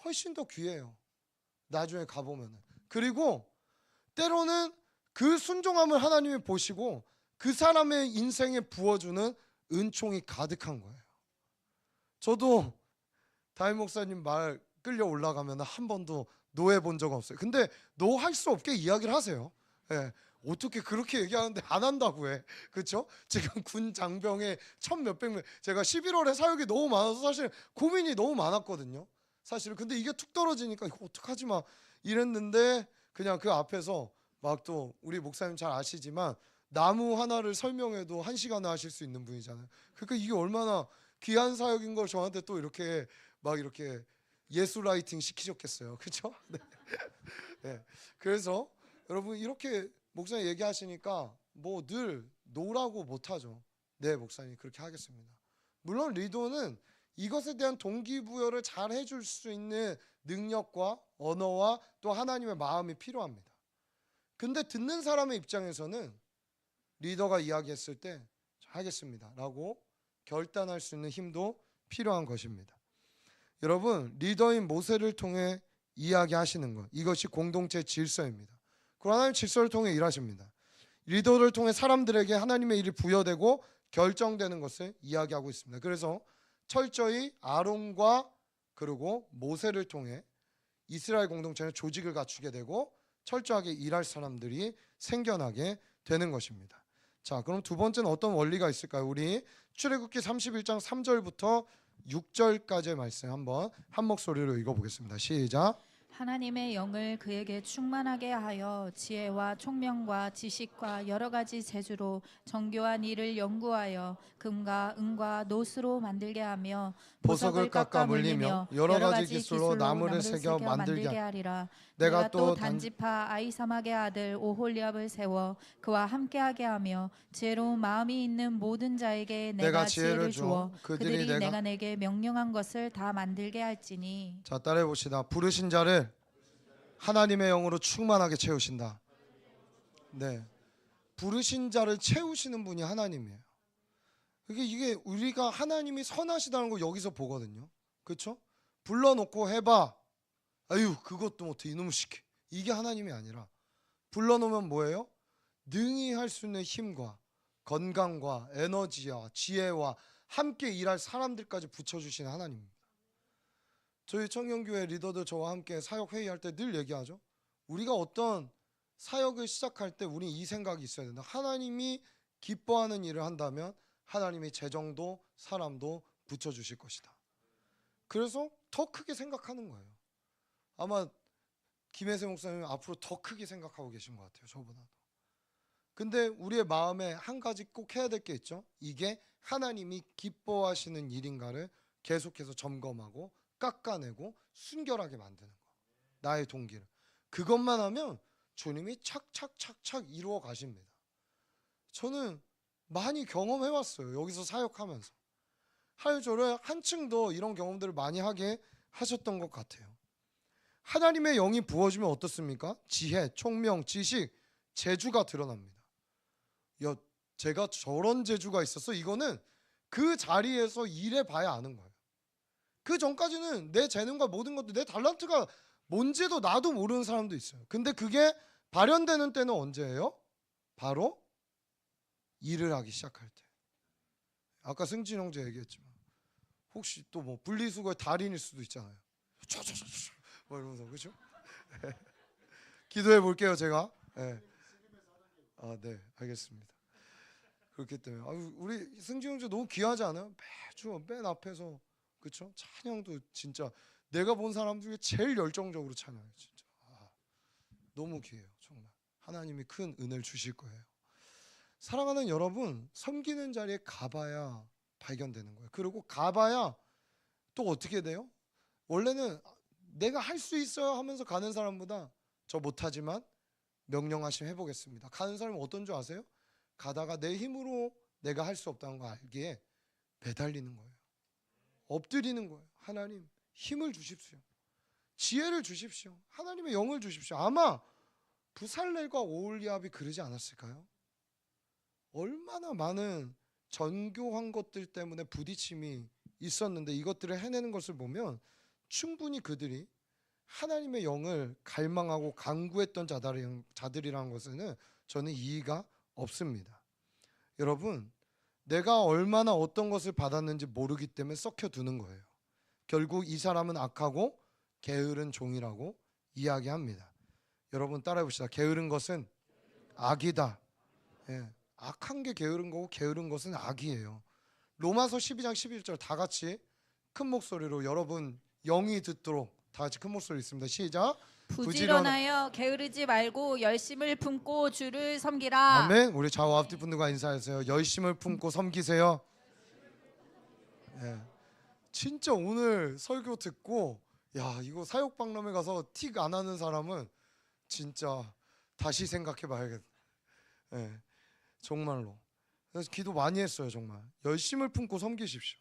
훨씬 더 귀해요. 나중에 가보면은. 그리고 때로는 그 순종함을 하나님이 보시고 그 사람의 인생에 부어주는 은총이 가득한 거예요. 저도 담임 목사님 말 끌려 올라가면 한 번도 노해 본 적 없어요. 근데 노 할 수 없게 이야기를 하세요. 예. 어떻게 그렇게 얘기하는데 안 한다고 해. 그렇죠? 지금 군 장병에 천 몇백 명 제가 11월에 사역이 너무 많아서 사실 고민이 너무 많았거든요. 사실 근데 이게 툭 떨어지니까 이거 어떡하지 마 이랬는데 그냥 그 앞에서 막 또 우리 목사님 잘 아시지만 나무 하나를 설명해도 1시간을 하실 수 있는 분이잖아요. 그러니까 이게 얼마나 귀한 사역인 걸 저한테 또 이렇게 막 이렇게 예술 라이팅 시키셨겠어요. 그렇죠? 네. 네. 그래서 여러분 이렇게 목사님 얘기하시니까 뭐 늘 노라고 못하죠. 네 목사님 그렇게 하겠습니다. 물론 리더는 이것에 대한 동기부여를 잘 해줄 수 있는 능력과 언어와 또 하나님의 마음이 필요합니다. 근데 듣는 사람의 입장에서는 리더가 이야기했을 때 하겠습니다 라고 결단할 수 있는 힘도 필요한 것입니다. 여러분 리더인 모세를 통해 이야기하시는 것 이것이 공동체 질서입니다. 그리고 하나님 질서를 통해 일하십니다. 리더를 통해 사람들에게 하나님의 일이 부여되고 결정되는 것을 이야기하고 있습니다. 그래서 철저히 아론과 그리고 모세를 통해 이스라엘 공동체는 조직을 갖추게 되고 철저하게 일할 사람들이 생겨나게 되는 것입니다. 자, 그럼 두 번째는 어떤 원리가 있을까요? 우리 출애굽기 31장 3절부터 6절까지의 말씀 한번 한 목소리로 읽어보겠습니다. 시작. 하나님의 영을 그에게 충만하게 하여 지혜와 총명과 지식과 여러 가지 재주로 정교한 일을 연구하여 금과 은과 노스로 만들게 하며 보석을 깎아 물리며 여러 가지 기술로 나무를 새겨 만들게 하리라. 내가 내가 또 단지파 아이사막의 아들 오홀리압을 세워 그와 함께하게 하며 지혜로운 마음이 있는 모든 자에게 내가 지혜를 주어 그들이 내가 내게 명령한 것을 다 만들게 할지니. 자, 따라해 봅시다. 부르신 자를 하나님의 영으로 충만하게 채우신다. 네, 부르신 자를 채우시는 분이 하나님이에요. 이게 우리가 하나님이 선하시다는 걸 여기서 보거든요. 그렇죠? 불러놓고 해봐. 아유 그것도 못해 이놈의 시키. 이게 하나님이 아니라 불러놓으면 뭐예요? 능히 할 수 있는 힘과 건강과 에너지와 지혜와 함께 일할 사람들까지 붙여주시는 하나님입니다. 저희 청년교회 리더들 저와 함께 사역 회의할 때 늘 얘기하죠. 우리가 어떤 사역을 시작할 때 우리 이 생각이 있어야 된다. 하나님이 기뻐하는 일을 한다면 하나님이 재정도 사람도 붙여주실 것이다. 그래서 더 크게 생각하는 거예요. 아마 김혜세 목사님 앞으로 더 크게 생각하고 계신 것 같아요. 저보다도. 근데 우리의 마음에 한 가지 꼭 해야 될 게 있죠. 이게 하나님이 기뻐하시는 일인가를 계속해서 점검하고 깎아내고 순결하게 만드는 거. 나의 동기를. 그것만 하면 주님이 착착착착 이루어 가십니다. 저는 많이 경험해 왔어요. 여기서 사역하면서. 하루저를 한층 더 이런 경험들을 많이 하게 하셨던 것 같아요. 하나님의 영이 부어지면 어떻습니까? 지혜, 총명, 지식, 재주가 드러납니다. 야, 제가 저런 재주가 있었어? 이거는 그 자리에서 일해 봐야 아는 거예요. 그 전까지는 내 재능과 모든 것도 내 달란트가 뭔지도 나도 모르는 사람도 있어요. 근데 그게 발현되는 때는 언제예요? 바로 일을 하기 시작할 때. 아까 승진 형제 얘기했지만 혹시 또 뭐 분리수거의 달인일 수도 있잖아요. 뭐 이러면서 그렇죠? 기도해 볼게요 제가. 네. 아, 네, 알겠습니다. 그렇기 때문에 우리 승진 형제 너무 귀하지 않아요? 매주 맨 앞에서 그렇죠? 찬양도 진짜 내가 본 사람 중에 제일 열정적으로 찬양해요. 진짜 너무 귀해요. 정말 하나님이 큰 은혜를 주실 거예요. 사랑하는 여러분, 섬기는 자리에 가봐야 발견되는 거예요. 그리고 가봐야 또 어떻게 돼요? 원래는 내가 할 수 있어요 하면서 가는 사람보다 저 못하지만 명령하시면 해보겠습니다. 가는 사람은 어떤 줄 아세요? 가다가 내 힘으로 내가 할 수 없다는 거 알기에 매달리는 거예요. 엎드리는 거예요. 하나님 힘을 주십시오. 지혜를 주십시오. 하나님의 영을 주십시오. 아마 부살렐과 오홀리압이 그러지 않았을까요? 얼마나 많은 전교한 것들 때문에 부딪힘이 있었는데 이것들을 해내는 것을 보면 충분히 그들이 하나님의 영을 갈망하고 간구했던 자들이라는 것에는 저는 이의가 없습니다. 여러분, 내가 얼마나 어떤 것을 받았는지 모르기 때문에 썩혀두는 거예요. 결국 이 사람은 악하고 게으른 종이라고 이야기합니다. 여러분 따라해 봅시다. 게으른 것은 악이다. 예, 악한 게 게으른 거고 게으른 것은 악이에요. 로마서 12장 11절 다 같이 큰 목소리로 여러분 영이 듣도록 다 같이 큰 목소리 있습니다. 시작. 부지런하여 게으르지 말고 열심을 품고 주를 섬기라. 아멘. 우리 좌우 앞뒤 분들과 인사하세요. 열심을 품고 섬기세요. 예, 진짜 오늘 설교 듣고 야 이거 사역박람회 가서 틱 안 하는 사람은 진짜 다시 생각해 봐야겠다. 예, 정말로. 그래서 기도 많이 했어요. 정말 열심을 품고 섬기십시오.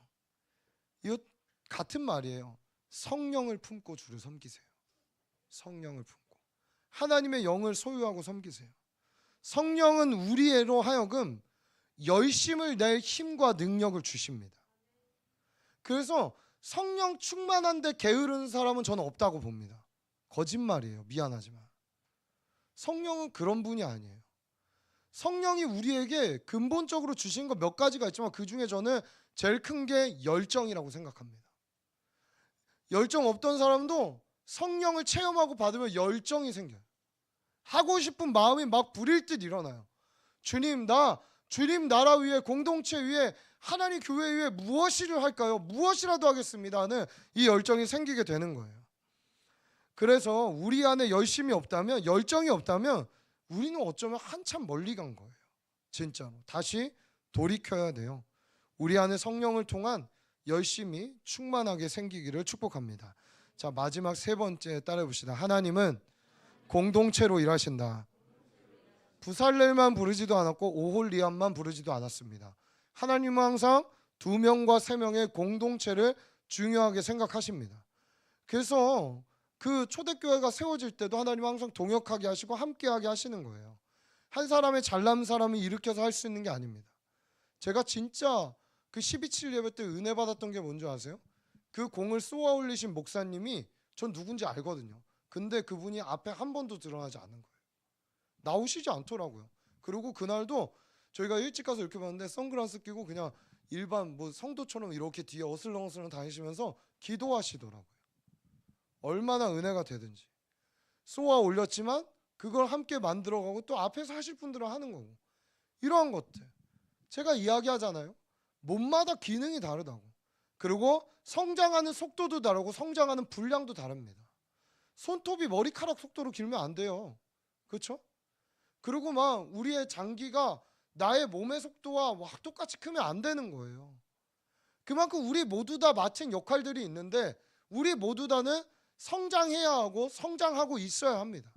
이거 같은 말이에요. 성령을 품고 주를 섬기세요. 성령을 품고 하나님의 영을 소유하고 섬기세요. 성령은 우리로 하여금 열심을 낼 힘과 능력을 주십니다. 그래서 성령 충만한데 게으른 사람은 저는 없다고 봅니다. 거짓말이에요. 미안하지만 성령은 그런 분이 아니에요. 성령이 우리에게 근본적으로 주신 거 몇 가지가 있지만 그 중에 저는 제일 큰 게 열정이라고 생각합니다. 열정 없던 사람도 성령을 체험하고 받으면 열정이 생겨요. 하고 싶은 마음이 막 불일 듯 일어나요. 주님 나라 위에 공동체 위에 하나님 교회 위에 무엇이를 할까요? 무엇이라도 하겠습니다 하는 이 열정이 생기게 되는 거예요. 그래서 우리 안에 열심이 없다면 열정이 없다면 우리는 어쩌면 한참 멀리 간 거예요. 진짜로 다시 돌이켜야 돼요. 우리 안에 성령을 통한 열심이 충만하게 생기기를 축복합니다. 자, 마지막 세 번째 따라해 봅시다. 하나님은 공동체로 일하신다. 부살렐만 부르지도 않았고 오홀리압만 부르지도 않았습니다. 하나님은 항상 2명과 3명의 공동체를 중요하게 생각하십니다. 그래서 그 초대교회가 세워질 때도 하나님은 항상 동역하게 하시고 함께하게 하시는 거예요. 한 사람의 잘난 사람이 일으켜서 할 수 있는 게 아닙니다. 제가 진짜 그 12.7 예배 때 은혜 받았던 게 뭔지 아세요? 그 공을 쏘아 올리신 목사님이 전 누군지 알거든요. 근데 그분이 앞에 한 번도 드러나지 않은 거예요. 나오시지 않더라고요. 그리고 그날도 저희가 일찍 가서 이렇게 봤는데 선글라스 끼고 그냥 일반 뭐 성도처럼 이렇게 뒤에 어슬렁어슬렁 다니시면서 기도하시더라고요. 얼마나 은혜가 되든지. 쏘아 올렸지만 그걸 함께 만들어가고 또 앞에서 하실 분들은 하는 거고. 이러한 것들 제가 이야기하잖아요. 몸마다 기능이 다르다고. 그리고 성장하는 속도도 다르고 성장하는 분량도 다릅니다. 손톱이 머리카락 속도로 길면 안 돼요. 그렇죠? 그리고 막 우리의 장기가 나의 몸의 속도와 막 똑같이 크면 안 되는 거예요. 그만큼 우리 모두 다 맡은 역할들이 있는데 우리 모두 다는 성장해야 하고 성장하고 있어야 합니다.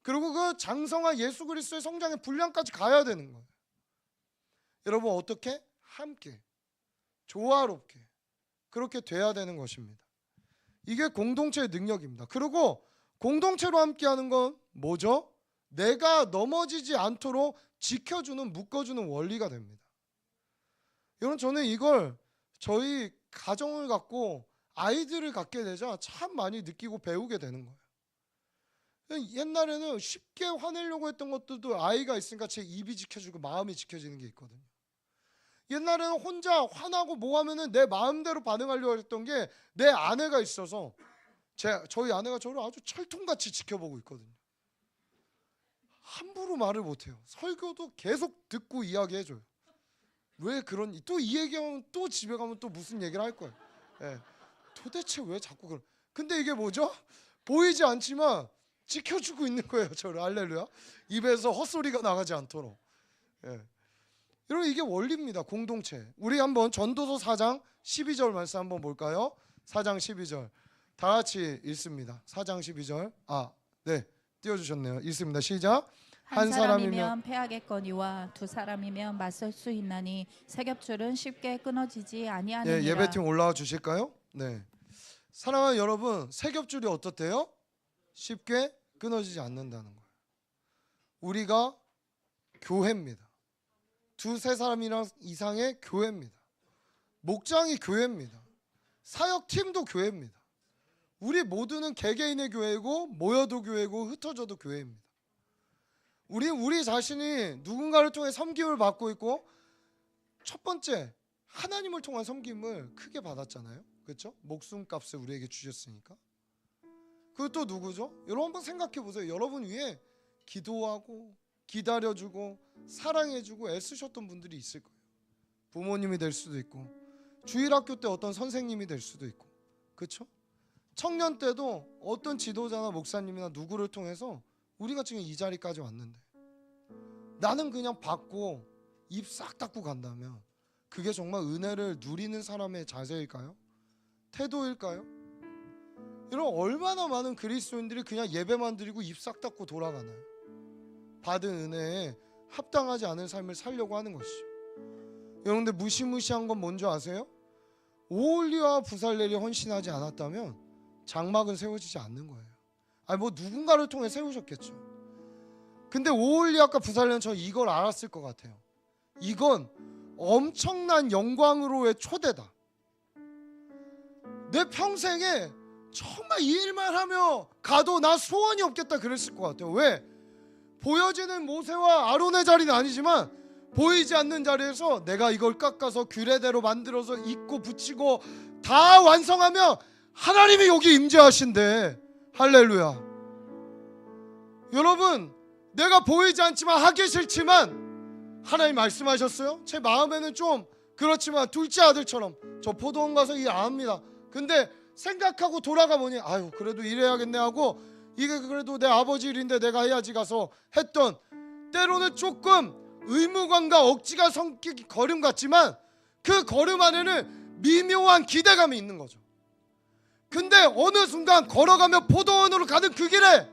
그리고 그 장성한 예수 그리스도의 성장의 분량까지 가야 되는 거예요. 여러분 어떻게? 함께 조화롭게 그렇게 돼야 되는 것입니다. 이게 공동체의 능력입니다. 그리고 공동체로 함께하는 건 뭐죠? 내가 넘어지지 않도록 지켜주는 묶어주는 원리가 됩니다. 여러분 저는 이걸 저희 가정을 갖고 아이들을 갖게 되자 참 많이 느끼고 배우게 되는 거예요. 옛날에는 쉽게 화내려고 했던 것들도 아이가 있으니까 제 입이 지켜주고 마음이 지켜지는 게 있거든요. 옛날에는 혼자 화나고 뭐 하면은 내 마음대로 반응하려고 했던 게 내 아내가 있어서 저희 아내가 저를 아주 철통같이 지켜보고 있거든요. 함부로 말을 못해요. 설교도 계속 듣고 이야기해줘요. 왜 그런 또 이 얘기하면 또 집에 가면 또 무슨 얘기를 할 거예요. 예. 도대체 왜 자꾸 그런? 근데 이게 뭐죠? 보이지 않지만 지켜주고 있는 거예요. 저를. 할렐루야. 입에서 헛소리가 나가지 않도록. 예. 여러분 이게 원리입니다. 공동체. 우리 한번 전도서 4장 12절 말씀 한번 볼까요? 4장 12절 다 같이 읽습니다. 4장 12절 네 띄워주셨네요. 읽습니다. 시작. 한 사람이면 패하겠거니와 두 사람이면 맞설 수 있나니 세 겹줄은 쉽게 끊어지지 아니하느니라. 예배팀 올라와 주실까요? 네. 사랑하는 여러분, 세 겹줄이 어떻대요? 쉽게 끊어지지 않는다는 거예요. 우리가 교회입니다. 두세 사람이랑 이상의 교회입니다. 목장이 교회입니다. 사역팀도 교회입니다. 우리 모두는 개개인의 교회이고 모여도 교회고 흩어져도 교회입니다. 우리 자신이 누군가를 통해 섬김을 받고 있고, 첫 번째 하나님을 통한 섬김을 크게 받았잖아요. 그렇죠? 목숨값을 우리에게 주셨으니까. 그것도 누구죠? 여러분 한번 생각해 보세요. 여러분 위해 기도하고 기다려주고 사랑해주고 애쓰셨던 분들이 있을 거예요. 부모님이 될 수도 있고, 주일학교 때 어떤 선생님이 될 수도 있고, 그렇죠? 청년 때도 어떤 지도자나 목사님이나 누구를 통해서 우리가 지금 이 자리까지 왔는데, 나는 그냥 받고 입 싹 닫고 간다면 그게 정말 은혜를 누리는 사람의 자세일까요? 태도일까요? 여러분 얼마나 많은 그리스도인들이 그냥 예배만 드리고 입 싹 닫고 돌아가나요? 받은 은혜에 합당하지 않은 삶을 살려고 하는 것이죠. 여러분들 무시무시한 건 뭔지 아세요? 오홀리와 부살렐이 헌신하지 않았다면 장막은 세워지지 않는 거예요. 뭐 누군가를 통해 세우셨겠죠. 근데 오홀리아과 부살렐은 저 이걸 알았을 것 같아요. 이건 엄청난 영광으로의 초대다. 내 평생에 정말 이 일만 하며 가도 나 소원이 없겠다 그랬을 것 같아요. 왜? 보여지는 모세와 아론의 자리는 아니지만 보이지 않는 자리에서 내가 이걸 깎아서 규례대로 만들어서 입고 붙이고 다 완성하면 하나님이 여기 임재하신대. 할렐루야. 여러분 내가 보이지 않지만 하기 싫지만 하나님 말씀하셨어요. 제 마음에는 좀 그렇지만 둘째 아들처럼 저 포도원 가서 일 안 합니다. 근데 생각하고 돌아가 보니 아유 그래도 일해야겠네 하고, 이게 그래도 내 아버지 일인데 내가 해야지 가서 했던, 때로는 조금 의무감과 억지가 섞인 걸음 같지만 그 걸음 안에는 미묘한 기대감이 있는 거죠. 근데 어느 순간 걸어가며 포도원으로 가는 그 길에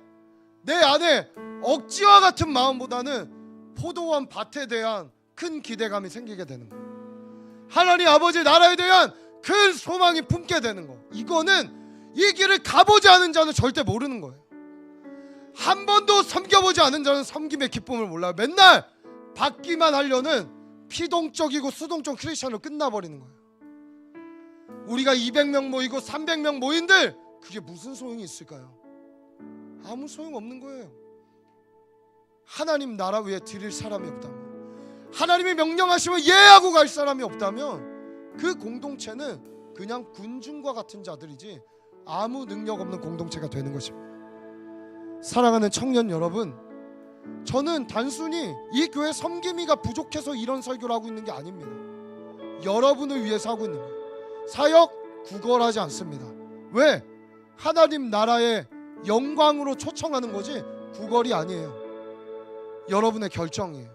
내 안에 억지와 같은 마음보다는 포도원 밭에 대한 큰 기대감이 생기게 되는 거예요. 하나님 아버지 나라에 대한 큰 소망이 품게 되는 거. 이거는 이 길을 가보지 않은 자는 절대 모르는 거예요. 한 번도 섬겨보지 않은 자는 섬김의 기쁨을 몰라요. 맨날 받기만 하려는 피동적이고 수동적 크리스천으로 끝나버리는 거예요. 우리가 200명 모이고 300명 모인들 그게 무슨 소용이 있을까요? 아무 소용 없는 거예요. 하나님 나라 위에 드릴 사람이 없다면, 하나님이 명령하시면 예하고 갈 사람이 없다면 그 공동체는 그냥 군중과 같은 자들이지 아무 능력 없는 공동체가 되는 것입니다. 사랑하는 청년 여러분, 저는 단순히 이 교회 섬김이가 부족해서 이런 설교를 하고 있는 게 아닙니다. 여러분을 위해서 하고 있는 거예요. 사역 구걸하지 않습니다. 왜? 하나님 나라의 영광으로 초청하는 거지 구걸이 아니에요. 여러분의 결정이에요.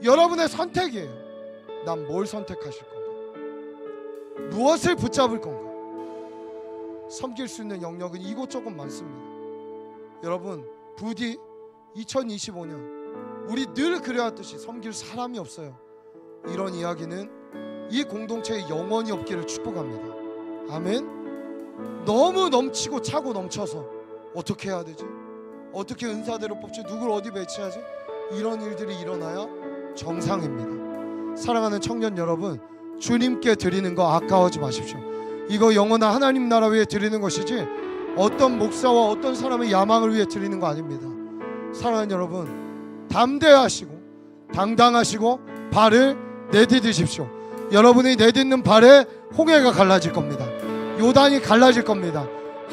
여러분의 선택이에요. 난 뭘 선택하실 건가? 무엇을 붙잡을 건가? 섬길 수 있는 영역은 이곳저곳 많습니다. 여러분 부디 2025년 우리 늘 그래왔듯이 섬길 사람이 없어요. 이런 이야기는 이 공동체에 영원히 없기를 축복합니다. 아멘. 너무 넘치고 차고 넘쳐서 어떻게 해야 되지? 어떻게 은사대로 뽑지? 누굴 어디 배치하지? 이런 일들이 일어나야 정상입니다. 사랑하는 청년 여러분, 주님께 드리는 거 아까워하지 마십시오. 이거 영원한 하나님 나라 위해 드리는 것이지 어떤 목사와 어떤 사람의 야망을 위해 드리는 거 아닙니다. 사랑하는 여러분, 담대하시고 당당하시고 발을 내디디십시오. 여러분이 내딛는 발에 홍해가 갈라질 겁니다. 요단이 갈라질 겁니다.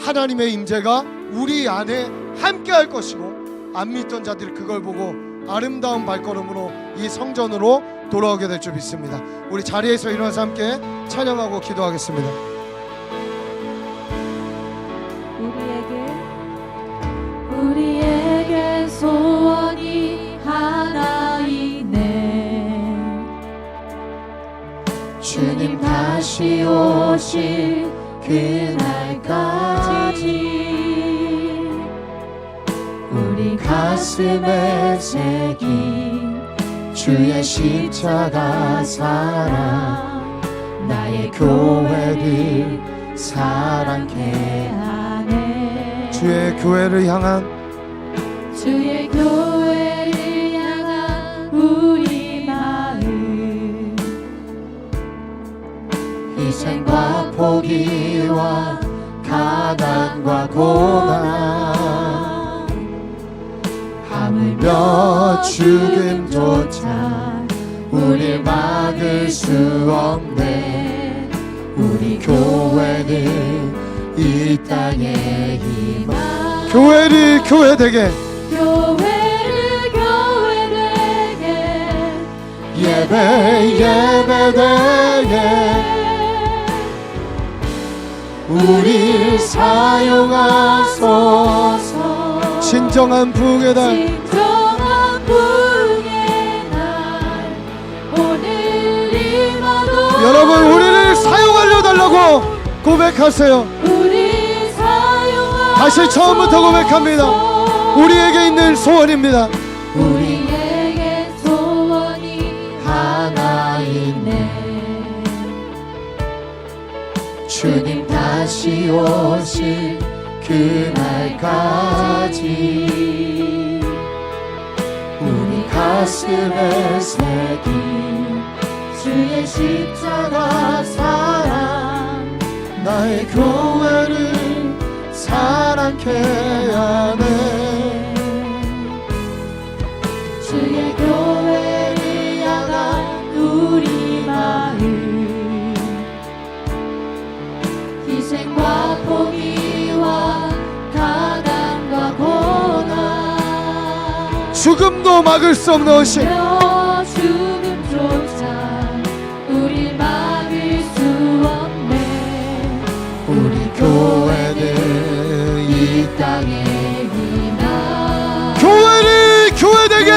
하나님의 임재가 우리 안에 함께 할 것이고, 안 믿던 자들이 그걸 보고 아름다운 발걸음으로 이 성전으로 돌아오게 될 줄 믿습니다. 우리 자리에서 일어나서 함께 찬양하고 기도하겠습니다. 우리에게 소원이 하나 있네. 주님 다시 오실 그날까지 우리 가슴에 새긴 주의 십자가 사랑, 나의 교회를 사랑케 하네. 주의 교회를 향한 우리 마음, 희생과 포기와 가난과 고난, 하물며 죽음조차 우릴 막을 수 없네. 우리 교회는 이 땅에 희망, 교회를 교회되게, 예배되게 우리 사용하소서. 진정한 부흥의 날, 여러분 우리를 사용하려 달라고 고백하세요. 다시 처음부터 고백합니다. 우리에게 있는 소원입니다. 우리에게 소원이 하나 있네. 주님 다시 오실 그날까지 우리 가슴에 새긴 주의 십자가 사랑, 나의 교회를 사랑케 하네. 주의 교회를 향한 우리 마음, 희생과 포기와 가난과 고난, 죽음도 막을 수 없는 신, 죽음조차 우릴 막을 수 없네. 우리 교회는 이 땅에 희망, 교회를 교회되게,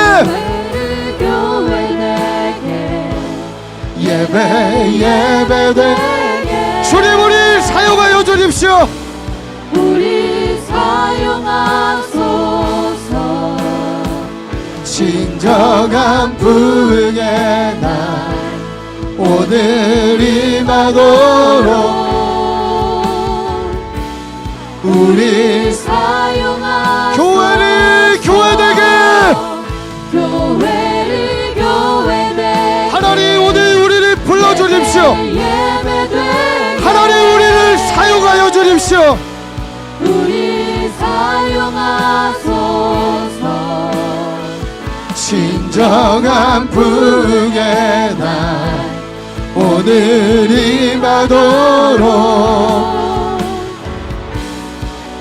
예배되게 주님 우리 사용하여 주십시오. 우리 사용하소서. 진정한 부흥의 날 오늘 임하도록 우리 사용하소서. 교회를 교회되게, 하나님 오늘 우리를 불러주십시오. 하나님 우리를 사용하여 주십시오. 우리 사용하소서. 진정한 부흥의 날 오늘 임하도록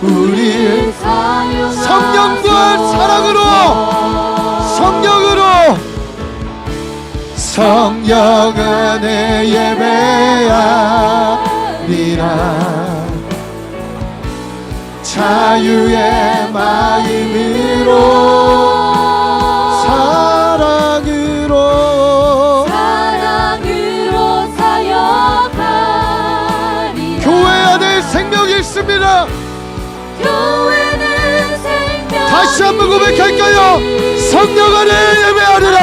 우리 성령과 사랑으로, 성령 안에 예배하리라. 자유의 마음으로, 사랑으로 사역하리라. 교회 안에 생명이 있습니다. 교회는 생명. 다시 한번 고백할까요? 성령 안에 예배하리라.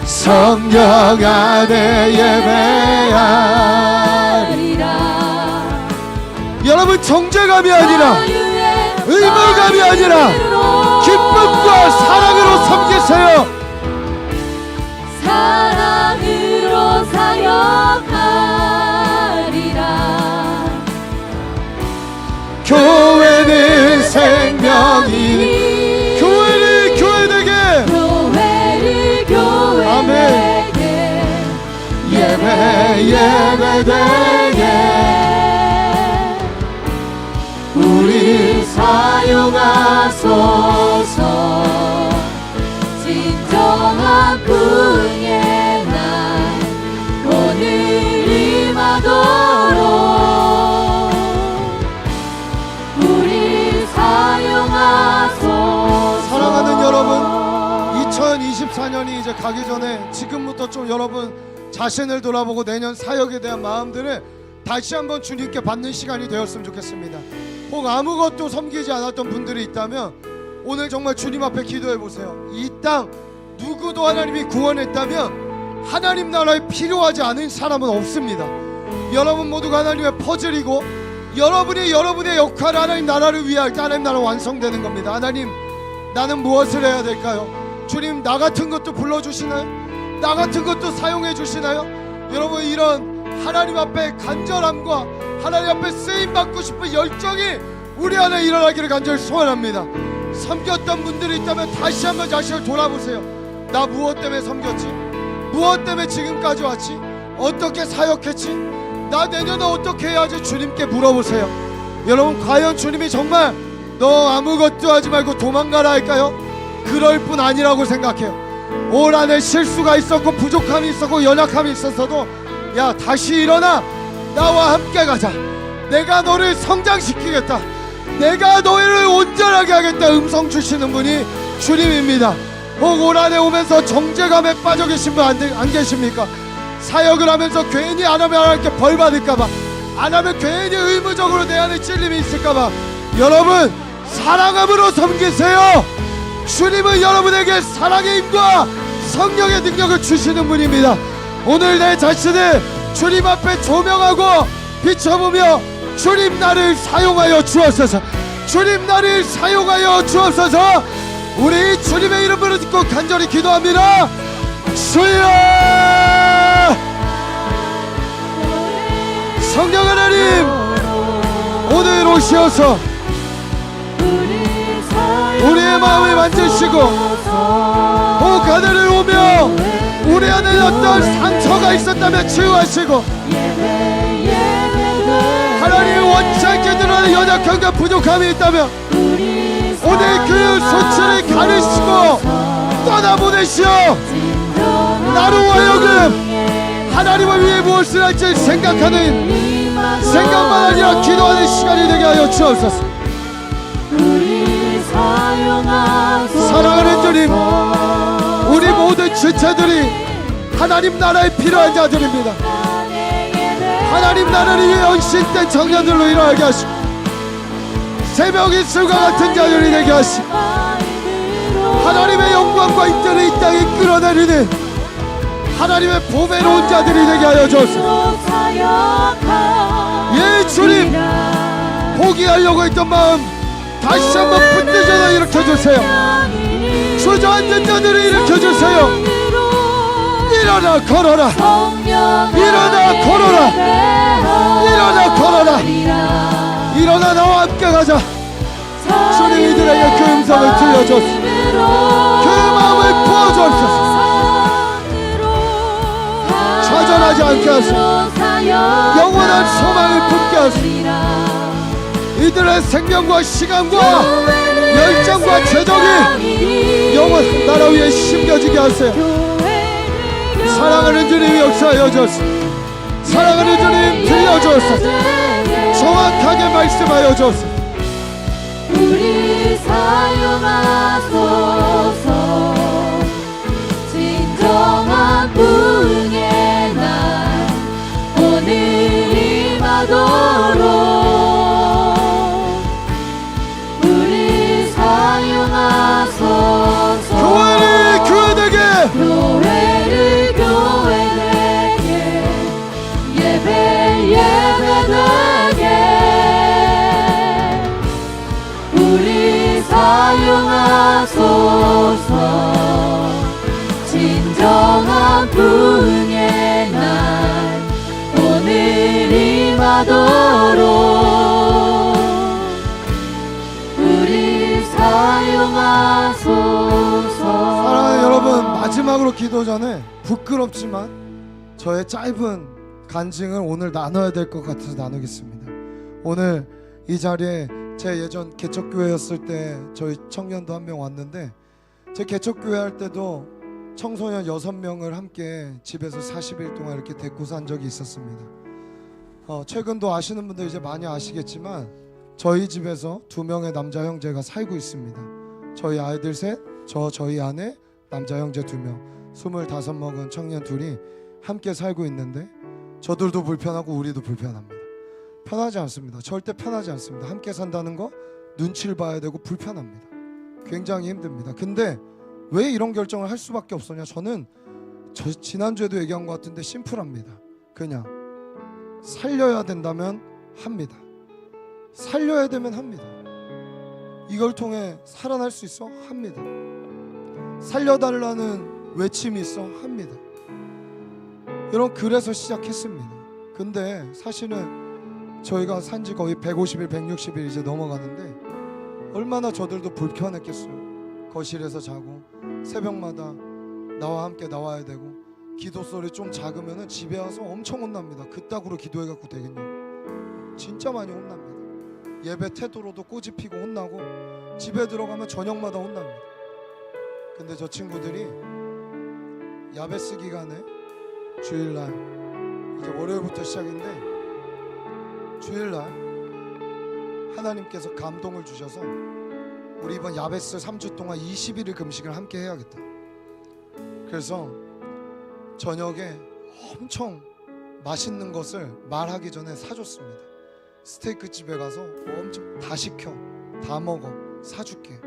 성령 안에 예배하리라. 여러분 정죄감이 아니라, 의무감이 아니라 기쁨과 사랑으로 섬기세요. 사랑으로 사역하리라. 교회는 생명이, 교회를 교회되게, 교회를 교회되게, 아멘. 예배되게 우리 사용하소서. 진정한 부흥의 날 오늘 임하도록 우리 사용하소서. 사랑하는 여러분, 2024년이 이제 가기 전에 지금부터 좀 여러분 자신을 돌아보고 내년 사역에 대한 마음들을 다시 한번 주님께 받는 시간이 되었으면 좋겠습니다. 혹 아무것도 섬기지 않았던 분들이 있다면 오늘 정말 주님 앞에 기도해 보세요. 이 땅 누구도 하나님이 구원했다면 하나님 나라에 필요하지 않은 사람은 없습니다. 여러분 모두가 하나님의 퍼즐이고 여러분이 여러분의 역할을 하나님 나라를 위할 때 하나님 나라 완성되는 겁니다. 하나님, 나는 무엇을 해야 될까요? 주님, 나 같은 것도 불러주시나요? 나 같은 것도 사용해 주시나요? 여러분, 이런 하나님 앞에 간절함과 하나님 앞에 쓰임받고 싶은 열정이 우리 안에 일어나기를 간절히 소원합니다. 섬겼던 분들이 있다면 다시 한번 자신을 돌아보세요. 나 무엇 때문에 섬겼지? 무엇 때문에 지금까지 왔지? 어떻게 사역했지? 나 내년에 어떻게 해야지? 주님께 물어보세요. 여러분, 과연 주님이 정말 너 아무것도 하지 말고 도망가라 할까요? 그럴 뿐 아니라고 생각해요. 올 한해 실수가 있었고 부족함이 있었고 연약함이 있었어도 야, 다시 일어나. 나와 함께 가자. 내가 너를 성장시키겠다. 내가 너희를 온전하게 하겠다. 음성 주시는 분이 주님입니다. 혹 올 한해 오면서 정죄감에 빠져 계신 분 안 계십니까? 사역을 하면서 괜히 안 하면 하나님께 벌 받을까봐, 안 하면 괜히 의무적으로 내 안에 찔림이 있을까봐, 여러분 사랑함으로 섬기세요. 주님은 여러분에게 사랑의 힘과 성령의 능력을 주시는 분입니다. 오늘 내 자신을 주님 앞에 조명하고 비춰보며 주님 나를 사용하여 주옵소서. 주님 나를 사용하여 주옵소서. 우리 주님의 이름으로 듣고 간절히 기도합니다. 주여, 성령 하나님, 오늘 오시어서 우리의 마음을 만지시고 혹 하늘을 오며 우리 안에 어떤 상처가 있었다면 치유하시고 하나님의 원치 않게 드러나는 연약함과 부족함이 있다면 오늘 그 수치를 가르시고 떠나보내시오. 나로 하여금 하나님을 위해 무엇을 할지 생각만 아니라 기도하는 시간이 되게 하여 주옵소서. 사랑하는 주님, 우리 모든 지체들이 하나님 나라에 필요한 자들입니다. 하나님 나라를 위해 헌신된 청년들로 일어나게 하시고 새벽 이슬과 같은 자들이 되게 하시고 하나님의 영광과 인자를 이 땅에 끌어내리는 하나님의 보배로운 자들이 되게 하여 주옵소서. 예, 주님, 포기하려고 했던 마음 다시 한번 붙들셔서 일으켜주세요. 주저앉은 자들을 일으켜주세요. 일어나 걸어라. 일어나 걸어라. 일어나 걸어라. 일어나 나와 함께 가자. 주님, 이들에게 그 음성을 들려줬소. 그 마음을 부어주옵소서. 좌절하지 않게 하소서. 영원한 소망을 품게 하소서. 이들의 생명과 시간과 열정과 재정이 영원 나라 위에 심겨지게 하세요. 사랑하는 주님, 역사하여 주옵소서. 사랑하는 주님, 들려주옵소서. 정확하게 말씀하여 주옵소서. 우리 사용하소서. 진정한 부흥의 날 오늘 임하도록 우리 사용하소서. 교회를 교회되게, 교회를 교회되게, 예배 예배되게 우리 사용하소서. 진정한 부흥의 날 오늘 임하도록 우리 사용하소서. 사랑하는 여러분, 마지막으로 기도 전에 부끄럽지만 저의 짧은 간증을 오늘 나눠야 될 것 같아서 나누겠습니다. 오늘 이 자리에 제 예전 개척교회였을 때 저희 청년도 한 명 왔는데, 제 개척교회 할 때도 청소년 6명을 함께 집에서 40일 동안 이렇게 데리고 산 적이 있었습니다. 최근도 아시는 분들 이제 많이 아시겠지만 저희 집에서 2명의 남자 형제가 살고 있습니다. 저희 아이들 셋, 저희 아내, 남자 형제 2명, 25 먹은 청년 둘이 함께 살고 있는데, 저들도 불편하고 우리도 불편합니다. 편하지 않습니다. 절대 편하지 않습니다. 함께 산다는 거 눈치를 봐야 되고 불편합니다. 굉장히 힘듭니다. 근데 왜 이런 결정을 할 수밖에 없었냐? 저는 지난주에도 얘기한 것 같은데 심플합니다. 그냥 살려야 된다면 합니다. 살려야 되면 합니다. 이걸 통해 살아날 수 있어? 합니다. 살려달라는 외침이 있어? 합니다. 여러분, 그래서 시작했습니다. 근데 사실은 저희가 산지 거의 150일, 160일 이제 넘어가는데 얼마나 저들도 불편했겠어요. 거실에서 자고 새벽마다 나와 함께 나와야 되고, 기도 소리 좀 작으면은 집에 와서 엄청 혼납니다. 그따구로 기도해갖고 되겠냐고. 진짜 많이 혼납니다. 예배 태도로도 꼬집히고 혼나고, 집에 들어가면 저녁마다 혼납니다. 근데 저 친구들이 야베스 기간에 주일날, 이제 월요일부터 시작인데 주일날 하나님께서 감동을 주셔서 우리 이번 야베스 3주 동안 21일 금식을 함께 해야겠다. 그래서 저녁에 엄청 맛있는 것을 말하기 전에 사줬습니다. 스테이크 집에 가서 엄청 다 시켜, 다 먹어, 사줄게.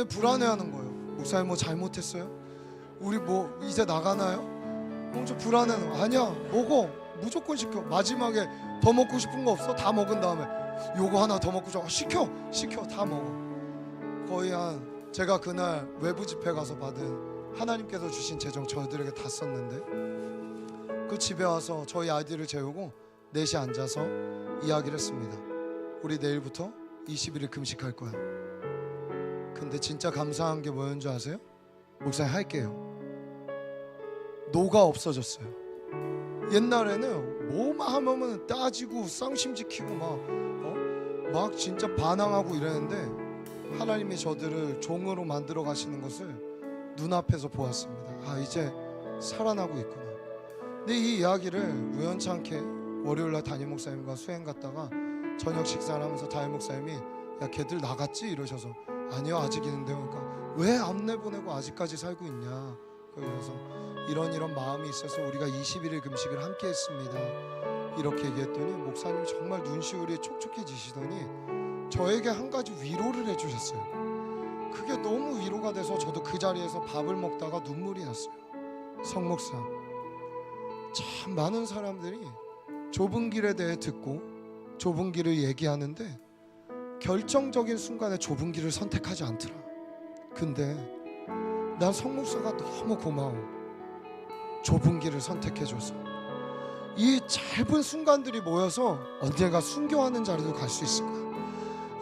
불안해하는 거예요. 목사님 뭐 잘못했어요? 우리 뭐 이제 나가나요? 엄청 불안해하는 거예요. 아니야, 먹어, 무조건 시켜. 마지막에 더 먹고 싶은 거 없어? 다 먹은 다음에 요거 하나 더 먹고 시켜 다 먹어. 거의 제가 그날 외부 집회 가서 받은 하나님께서 주신 재정 저희들에게 다 썼는데, 그 집에 와서 저희 아이들을 재우고 넷이 앉아서 이야기를 했습니다. 우리 내일부터 21일 금식할 거야. 근데 진짜 감사한 게 뭐였는 줄 아세요? 목사님 할게요. 노가 없어졌어요. 옛날에는 뭐만 하면 따지고 쌍심 지키고 막 진짜 반항하고 이랬는데, 하나님이 저들을 종으로 만들어 가시는 것을 눈앞에서 보았습니다. 아, 이제 살아나고 있구나. 근데 이 이야기를 우연찮게 월요일날 담임 목사님과 수행 갔다가 저녁 식사를 하면서 담임 목사님이 야, 걔들 나갔지? 이러셔서 아니요, 아직 있는데요. 그러니까 왜 안 내보내고 아직까지 살고 있냐. 그래서 이런 마음이 있어서 우리가 21일 금식을 함께 했습니다. 이렇게 얘기했더니 목사님이 정말 눈시울이 촉촉해지시더니 저에게 한 가지 위로를 해주셨어요. 그게 너무 위로가 돼서 저도 그 자리에서 밥을 먹다가 눈물이 났어요. 성목사, 참 많은 사람들이 좁은 길에 대해 듣고 좁은 길을 얘기하는데 결정적인 순간에 좁은 길을 선택하지 않더라. 근데 난 성목사가 너무 고마워. 좁은 길을 선택해줘서 이 짧은 순간들이 모여서 언젠가 순교하는 자리도 갈 수 있을 거야.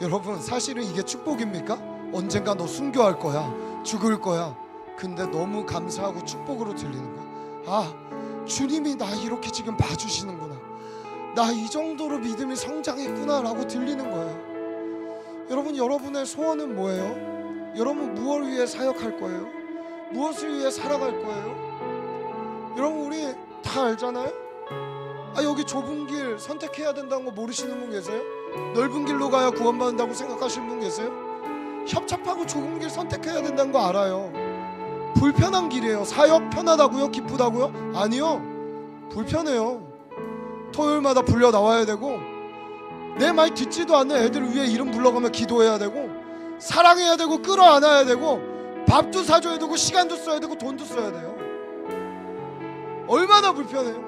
여러분, 사실은 이게 축복입니까? 언젠가 너 순교할 거야, 죽을 거야. 근데 너무 감사하고 축복으로 들리는 거야. 아, 주님이 나 이렇게 지금 봐주시는구나, 나 이 정도로 믿음이 성장했구나 라고 들리는 거예요. 여러분, 여러분의 소원은 뭐예요? 여러분 무엇을 위해 사역할 거예요? 무엇을 위해 살아갈 거예요? 여러분, 우리 다 알잖아요? 아, 여기 좁은 길 선택해야 된다는 거 모르시는 분 계세요? 넓은 길로 가야 구원받는다고 생각하시는 분 계세요? 협착하고 좁은 길 선택해야 된다는 거 알아요. 불편한 길이에요. 사역 편하다고요? 기쁘다고요? 아니요, 불편해요. 토요일마다 불려 나와야 되고, 내 말 듣지도 않는 애들 위해 이름 불러가며 기도해야 되고, 사랑해야 되고, 끌어안아야 되고, 밥도 사줘야 되고, 시간도 써야 되고, 돈도 써야 돼요. 얼마나 불편해요.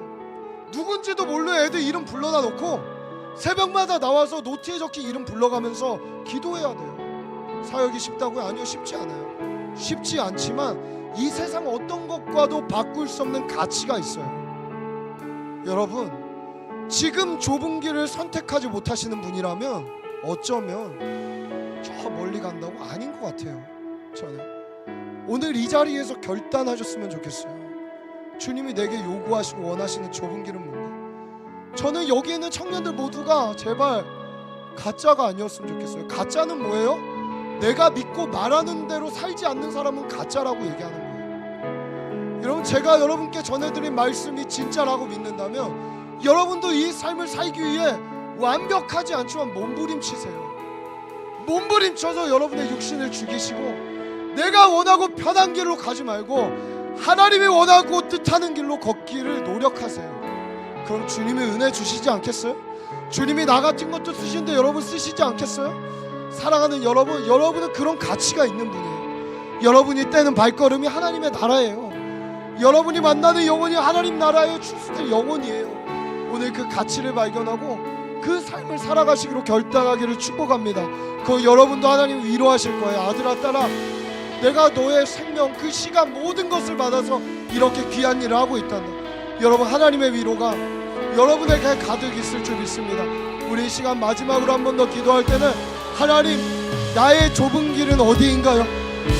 누군지도 모르는 애들 이름 불러다 놓고 새벽마다 나와서 노트에 적힌 이름 불러가면서 기도해야 돼요. 사역이 쉽다고요? 아니요, 쉽지 않아요. 쉽지 않지만 이 세상 어떤 것과도 바꿀 수 없는 가치가 있어요. 여러분, 지금 좁은 길을 선택하지 못하시는 분이라면 어쩌면 저 멀리 간다고 아닌 것 같아요. 저는 오늘 이 자리에서 결단하셨으면 좋겠어요. 주님이 내게 요구하시고 원하시는 좁은 길은 뭔가? 저는 여기 있는 청년들 모두가 제발 가짜가 아니었으면 좋겠어요. 가짜는 뭐예요? 내가 믿고 말하는 대로 살지 않는 사람은 가짜라고 얘기하는 거예요. 여러분, 제가 여러분께 전해드린 말씀이 진짜라고 믿는다면 여러분도 이 삶을 살기 위해 완벽하지 않지만 몸부림치세요. 몸부림쳐서 여러분의 육신을 죽이시고 내가 원하고 편한 길로 가지 말고 하나님이 원하고 뜻하는 길로 걷기를 노력하세요. 그럼 주님이 은혜 주시지 않겠어요? 주님이 나 같은 것도 쓰시는데 여러분 쓰시지 않겠어요? 사랑하는 여러분, 여러분은 그런 가치가 있는 분이에요. 여러분이 떼는 발걸음이 하나님의 나라예요. 여러분이 만나는 영혼이 하나님 나라의 출세될 영혼이에요. 오늘 그 가치를 발견하고 그 삶을 살아가시기로 결단하기를 축복합니다. 그 여러분도 하나님 위로하실 거예요. 아들아 딸아, 내가 너의 생명, 그 시간 모든 것을 받아서 이렇게 귀한 일을 하고 있단다. 여러분, 하나님의 위로가 여러분에게 가득 있을 줄 믿습니다. 우리 이 시간 마지막으로 한 번 더 기도할 때는 하나님, 나의 좁은 길은 어디인가요?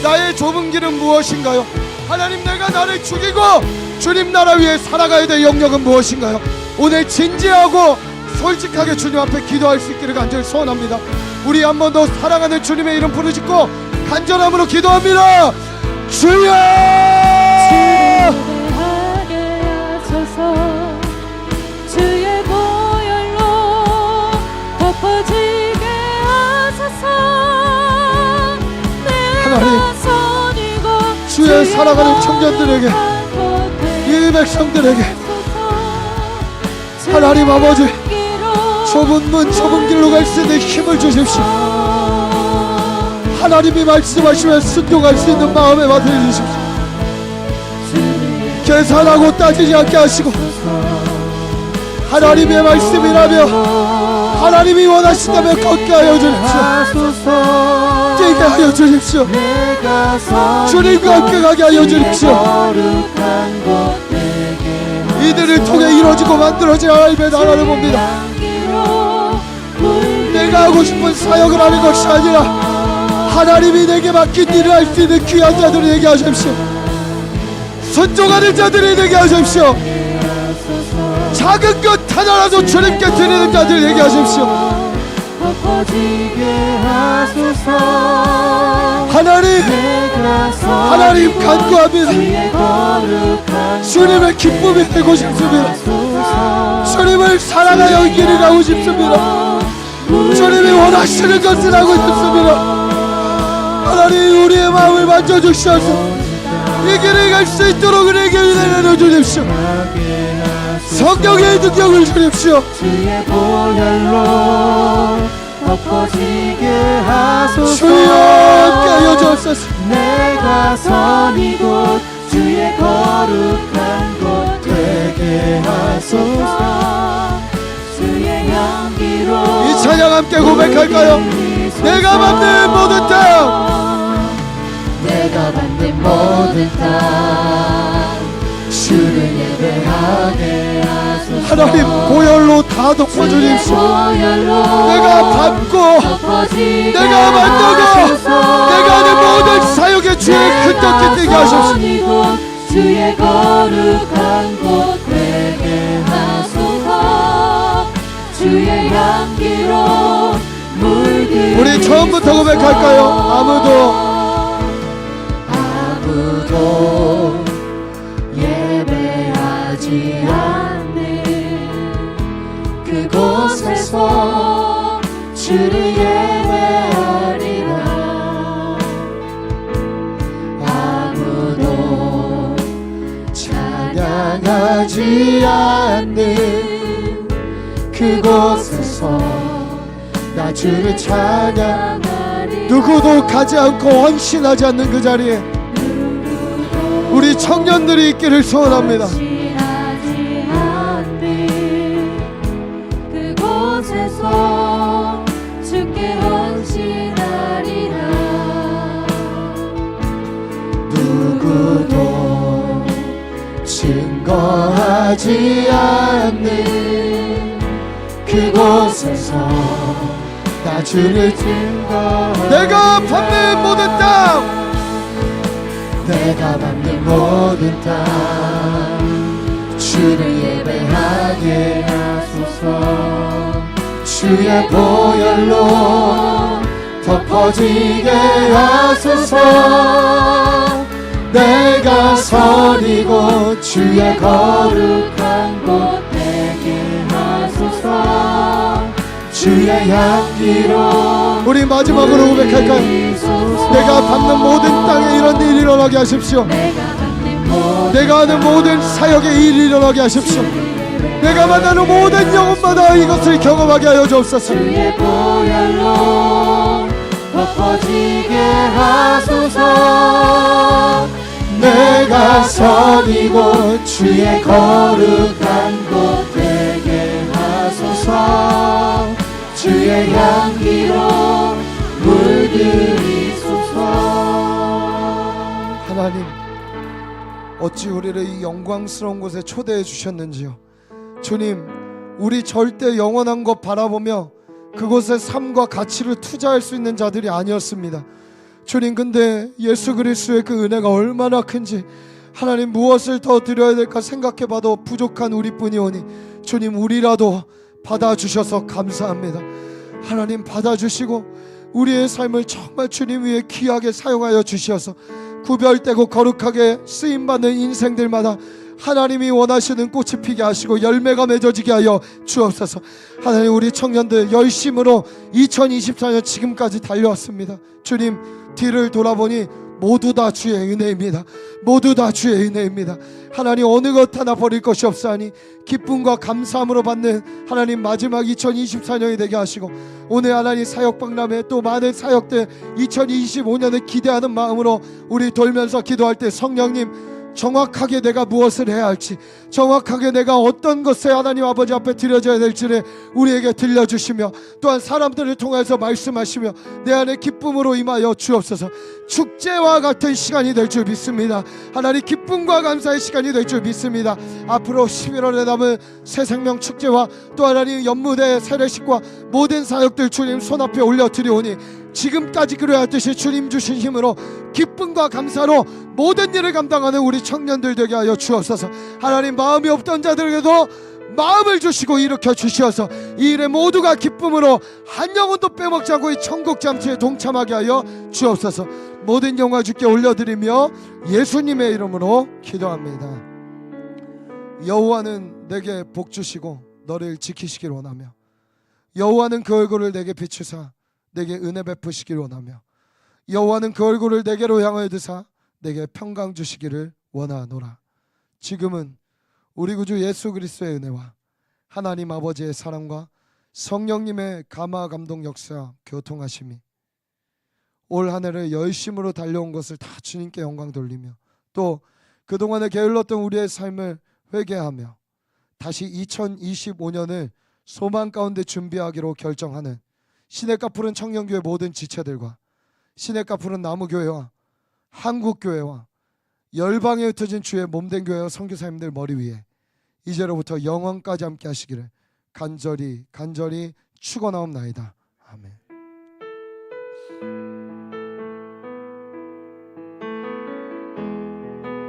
나의 좁은 길은 무엇인가요? 하나님, 내가 나를 죽이고 주님 나라 위해 살아가야 될 영역은 무엇인가요? 오늘 진지하고 솔직하게 주님 앞에 기도할 수 있기를 간절히 소원합니다. 우리 한 번 더 사랑하는 주님의 이름 부르짖고 간절함으로 기도합니다. 주여! 예배하게 하소서. 주의 보혈로 덮어지게 하소서. 내가 선이고 주의 사랑하는 청년들에게, 이 백성들에게 하나님 아버지, 좁은 문 좁은 길로 갈 수 있는 힘을 주십시오. 하나님이 말씀하시면 순종할 수 있는 마음에 맡겨 주십시오. 계산하고 따지지 않게 하시고 하나님의 말씀이라며 하나님이 원하신다면 걷게 하여 주십시오. 뛰게 하여 주십시오. 주님과 함께 가게 하여 주십시오. 이들을 통해 이루어지고 만들어진 하나님의 나라를 봅니다. 내가 하고 싶은 사역을 하는 것이 아니라 하나님이 내게 맡긴 일을 할 수 있는 귀한 자들이 되게 하십시오. 순종하는 자들이 되게 하십시오. 작은 것 하나라도 주님께 드리는 자들이 되게 하십시오. 하나님 간구합니다. 주님의 기쁨이 되고 싶습니다. 주님을 사랑하여 이 길을 가고 싶습니다. 주님이 원하시는 것을 하고 싶습니다. 하나님, 우리의 마음을 만져주시옵소서. 이 길을 갈 수 있도록 우리에게 은혜를 내려주십시오. 성령의 능력을 주십시오. 주의 보혈로 덮어지게 하소서. 주여 함께 하여 주옵소서. 내가 선 이곳 주의 거룩한 곳 되게 하소서. 주의 향기로 이 찬양 함께 고백할까요? 내가 만든 모든 땅, 내가 만든 모든 땅 주를 예배하게 하소서. 하나님 보혈로 다 덮어주십시오. 내가 밟고 내가 만들고 내가 하는 모든 사역의 주의 큰 떡이 되게 하십시오. 주의 거룩한 곳 되게 하소서. 주의 향기로 물들이소서. 우리 처음부터 고백할까요? 아무도 예배하지 않는 그곳에서 주를 예배하리라. 아무도 찬양하지 않는 그곳에서 나 주를 찬양하리. 누구도 가지 않고 헌신하지 않는 그 자리에 우리 청년들이 있기를 소원합니다. 헌신하지 않는 그곳에서 주께 헌신하리라. 누구도 증거하지 않는 그곳에서 나 주를 증거하리. 내가 밟는 모든 땅, 내가 만든 모든 땅 주를 예배하게 하소서. 주의 보혈로 덮어지게 하소서. 내가 선이고 주의 거룩한 곳 되게 하소서. 주의 향기로. 우리 마지막으로 고백할까요? 내가 받는 모든 땅에 이런 일이 일어나게 하십시오. 내가 하는 모든 사역에 일이 일어나게 하십시오. 내가 만나는 모든 영혼마다 이것을 경험하게 하여 주옵소서. 주의 보혈로 덮어지게 하소서. 내가 선이고 주의 거룩한 곳 되게 하소서. 주의 향기로 물들이소서. 하나님, 어찌 우리를 이 영광스러운 곳에 초대해 주셨는지요. 주님, 우리 절대 영원한 것 바라보며 그곳에 삶과 가치를 투자할 수 있는 자들이 아니었습니다. 주님, 근데 예수 그리스도의 그 은혜가 얼마나 큰지 하나님, 무엇을 더 드려야 될까 생각해봐도 부족한 우리뿐이오니 주님, 우리라도 받아주셔서 감사합니다. 하나님, 받아주시고 우리의 삶을 정말 주님 위해 귀하게 사용하여 주시어서 구별되고 거룩하게 쓰임받는 인생들마다 하나님이 원하시는 꽃이 피게 하시고 열매가 맺어지게 하여 주옵소서. 하나님, 우리 청년들 열심으로 2024년 지금까지 달려왔습니다. 주님, 뒤를 돌아보니 모두 다 주의 은혜입니다. 모두 다 주의 은혜입니다. 하나님, 어느 것 하나 버릴 것이 없사니 기쁨과 감사함으로 받는 하나님 마지막 2024년이 되게 하시고, 오늘 하나님 사역박람회 또 많은 사역들 2025년을 기대하는 마음으로 우리 돌면서 기도할 때 성령님, 정확하게 내가 무엇을 해야 할지, 정확하게 내가 어떤 것에 하나님 아버지 앞에 드려져야 될지를 우리에게 들려주시며, 또한 사람들을 통해서 말씀하시며 내 안에 기쁨으로 임하여 주옵소서. 축제와 같은 시간이 될 줄 믿습니다. 하나님, 기쁨과 감사의 시간이 될 줄 믿습니다. 앞으로 11월에 남은 새 생명 축제와 또 하나님 연무대 세례식과 모든 사역들 주님 손앞에 올려드리오니 지금까지 그러하듯이 주님 주신 힘으로 기쁨과 감사로 모든 일을 감당하는 우리 청년들 되게 하여 주옵소서. 하나님, 마음이 없던 자들에게도 마음을 주시고 일으켜 주시어서 이 일에 모두가 기쁨으로 한 영혼도 빼먹지 않고 이 천국 잠시에 동참하게 하여 주옵소서. 모든 영광 주께 올려드리며 예수님의 이름으로 기도합니다. 여호와는 내게 복 주시고 너를 지키시길 원하며, 여호와는 그 얼굴을 내게 비추사 내게 은혜 베푸시길 원하며, 여호와는 그 얼굴을 내게로 향하여 드사 내게 평강 주시기를 원하노라. 지금은 우리 구주 예수 그리스도의 은혜와 하나님 아버지의 사랑과 성령님의 감화 감동 역사 교통하심이 올 한 해를 열심으로 달려온 것을 다 주님께 영광 돌리며, 또 그동안에 게을렀던 우리의 삶을 회개하며 다시 2025년을 소망 가운데 준비하기로 결정하는 시냇가 푸른 청년교회 모든 지체들과 시냇가 푸른 나무교회와 한국교회와 열방에 흩어진 주의 몸된 교회와 선교사님들 머리 위에 이제로부터 영원까지 함께 하시기를 간절히 축원하옵나이다. 아멘.